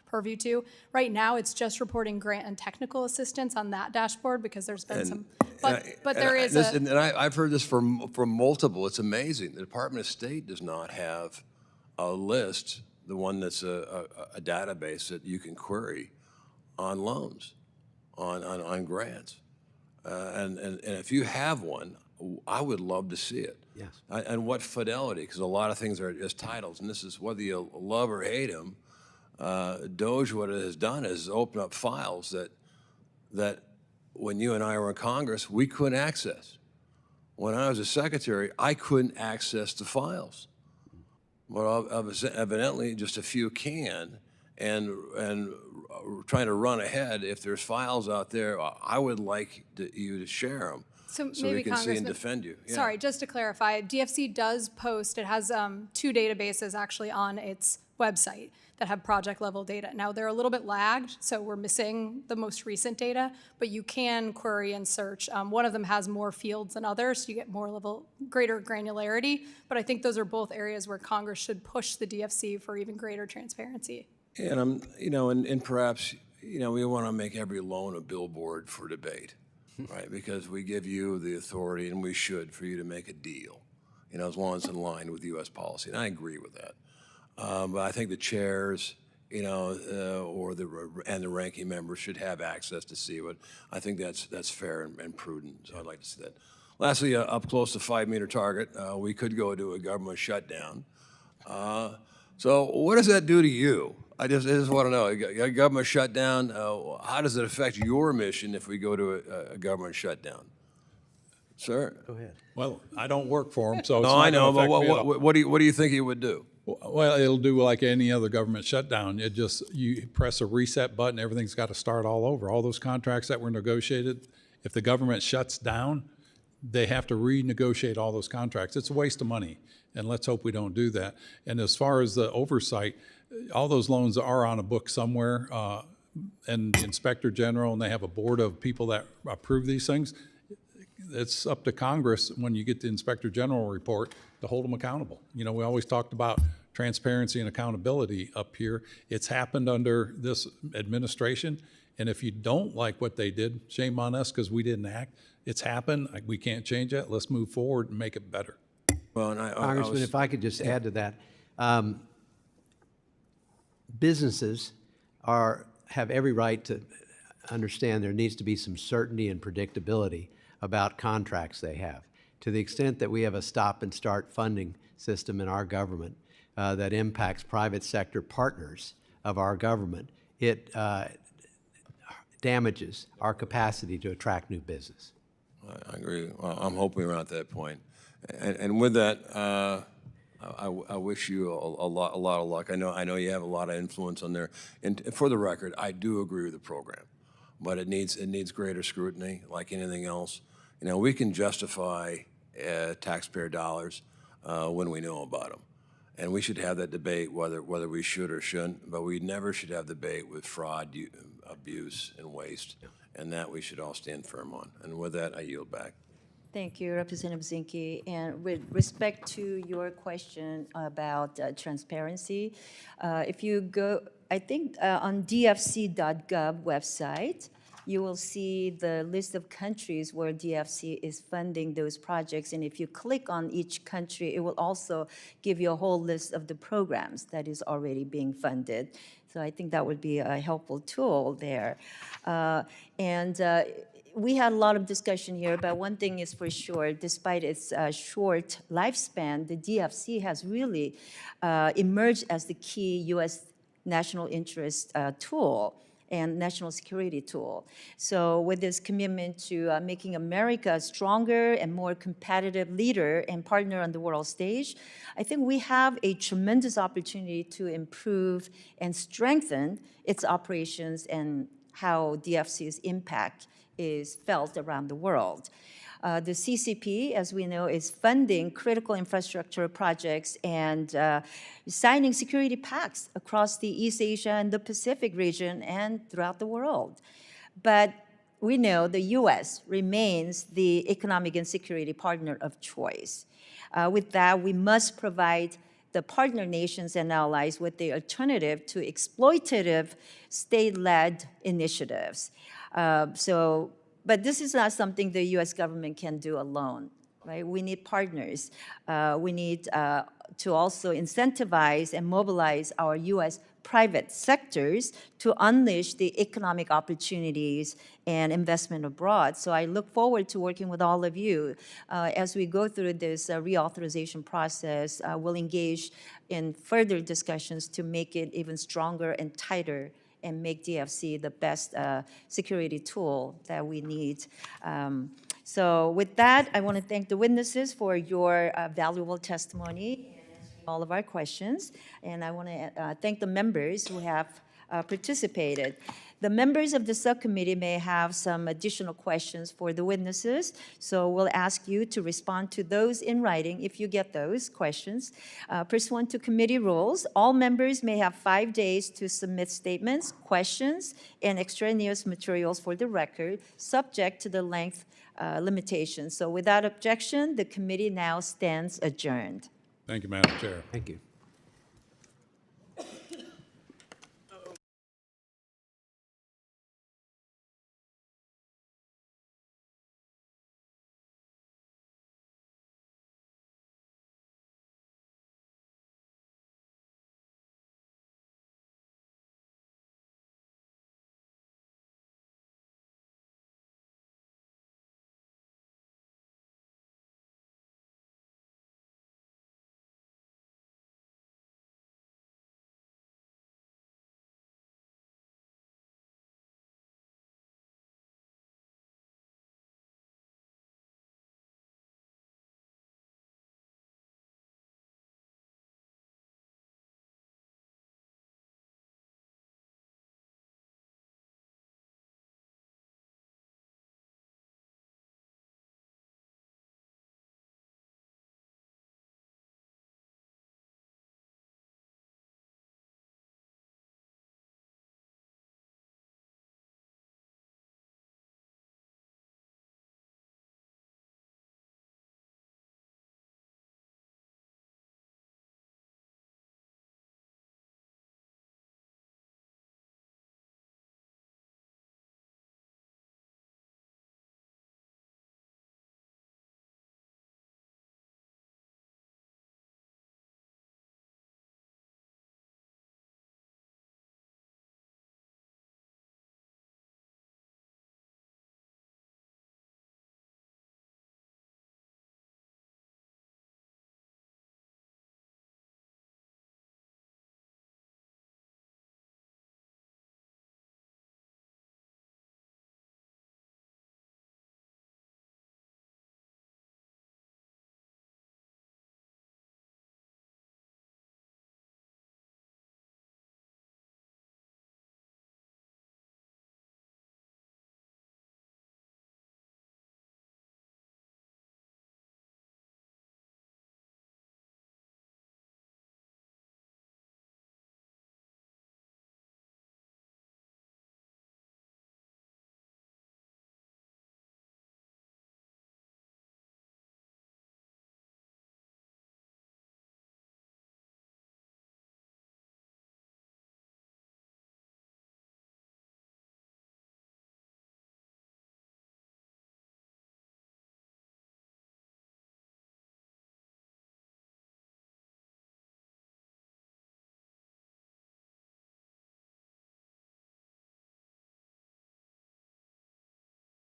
purview to. Right now, it's just reporting grant and technical assistance on that dashboard because there's been some, but there is a... And I've heard this from multiple. It's amazing. The Department of State does not have a list, the one that's a database that you can query on loans, on grants. And if you have one, I would love to see it. Yes. And what fidelity, because a lot of things are just titles, and this is whether you love or hate them, DOJ, what it has done is open up files that when you and I were in Congress, we couldn't access. When I was a secretary, I couldn't access the files. But evidently, just a few can, and trying to run ahead. If there's files out there, I would like you to share them so we can see and defend you. Yeah. Sorry, just to clarify, DFC does post, it has 2 databases actually on its website that have project level data. Now they're a little bit lagged, so we're missing the most recent data, but you can query and search. One of them has more fields than others, so you get greater granularity, but I think those are both areas where Congress should push the DFC for even greater transparency. And and perhaps, we want to make every loan a billboard for debate, right? Because we give you the authority, and we should, for you to make a deal, as long as it's in line with U.S. policy. And I agree with that. But I think the chairs, or the ranking members should have access to see what. I think that's fair and prudent. So I'd like to see that. Lastly, up close to 5-meter target, we could go to a government shutdown. So what does that do to you? I just want to know, a government shutdown, how does it affect your mission if we go to a government shutdown? Sir? Go ahead. Well, I don't work for them, so it's No, not I know, gonna but affect me at all. what do you think it would do? Well, it'll do like any other government shutdown. You press a reset button, everything's got to start all over. All those contracts that were negotiated, if the government shuts down, they have to renegotiate all those contracts. It's a waste of money, and let's hope we don't do that. And as far as the oversight, all those loans are on a book somewhere, and the Inspector General, and they have a board of people that approve these things. It's up to Congress, when you get the Inspector General report, to hold them accountable. We always talked about transparency and accountability up here. It's happened under this administration, And if you don't like what they did, shame on us because we didn't act. It's happened. We can't change that. Let's move forward and make it better. Well, and Congressman, if I could just add to that. Businesses have every right to understand there needs to be some certainty and predictability about contracts they have. To the extent that we have a stop and start funding system in our government that impacts private sector partners of our government, it damages our capacity to attract new business. I agree. Well, I'm hoping we're at that point. And with that, I wish you a lot of luck. I know you have a lot of influence on there. And for the record, I do agree with the program, but it needs greater scrutiny, like anything else. You know, we can justify taxpayer dollars when we know about them, and we should have that debate whether we should or shouldn't. But we never should have debate with fraud, abuse, and waste, and that we should all stand firm on. And with that, I yield back. Thank you, Representative Zinke. And with respect to your question about transparency, if you go, I think on dfc.gov website, you will see the list of countries where DFC is funding those projects. And if you click on each country, it will also give you a whole list of the programs that is already being funded. So I think that would be a helpful tool there. We had a lot of discussion here, but one thing is for sure, despite its short lifespan, the DFC has really emerged as the key U.S. national interest tool and national security tool. So with this commitment to making America a stronger and more competitive leader and partner on the world stage, I think we have a tremendous opportunity to improve and strengthen its operations and how DFC's impact is felt around the world. The CCP, as we know, is funding critical infrastructure projects and signing security pacts across the East Asia and the Pacific region and throughout the world. But we know the U.S. remains the economic and security partner of choice. With that, we must provide the partner nations and allies with the alternative to exploitative state-led initiatives. But this is not something the U.S. government can do alone, right? We need partners. We need to also incentivize and mobilize our U.S. private sectors to unleash the economic opportunities and investment abroad. So I look forward to working with all of you. As we go through this reauthorization process, we'll engage in further discussions to make it even stronger and tighter and make DFC the best security tool that we need. So with that, I want to thank the witnesses for your valuable testimony and answering all of our questions. And I want to thank the members who have participated. The members of the subcommittee may have some additional questions for the witnesses, so we'll ask you to respond to those in writing if you get those questions. Pursuant to committee rules, all members may have 5 days to submit statements, questions, and extraneous materials for the record, subject to the length limitations. So without objection, the committee now stands adjourned. Thank you, Madam Chair. Thank you.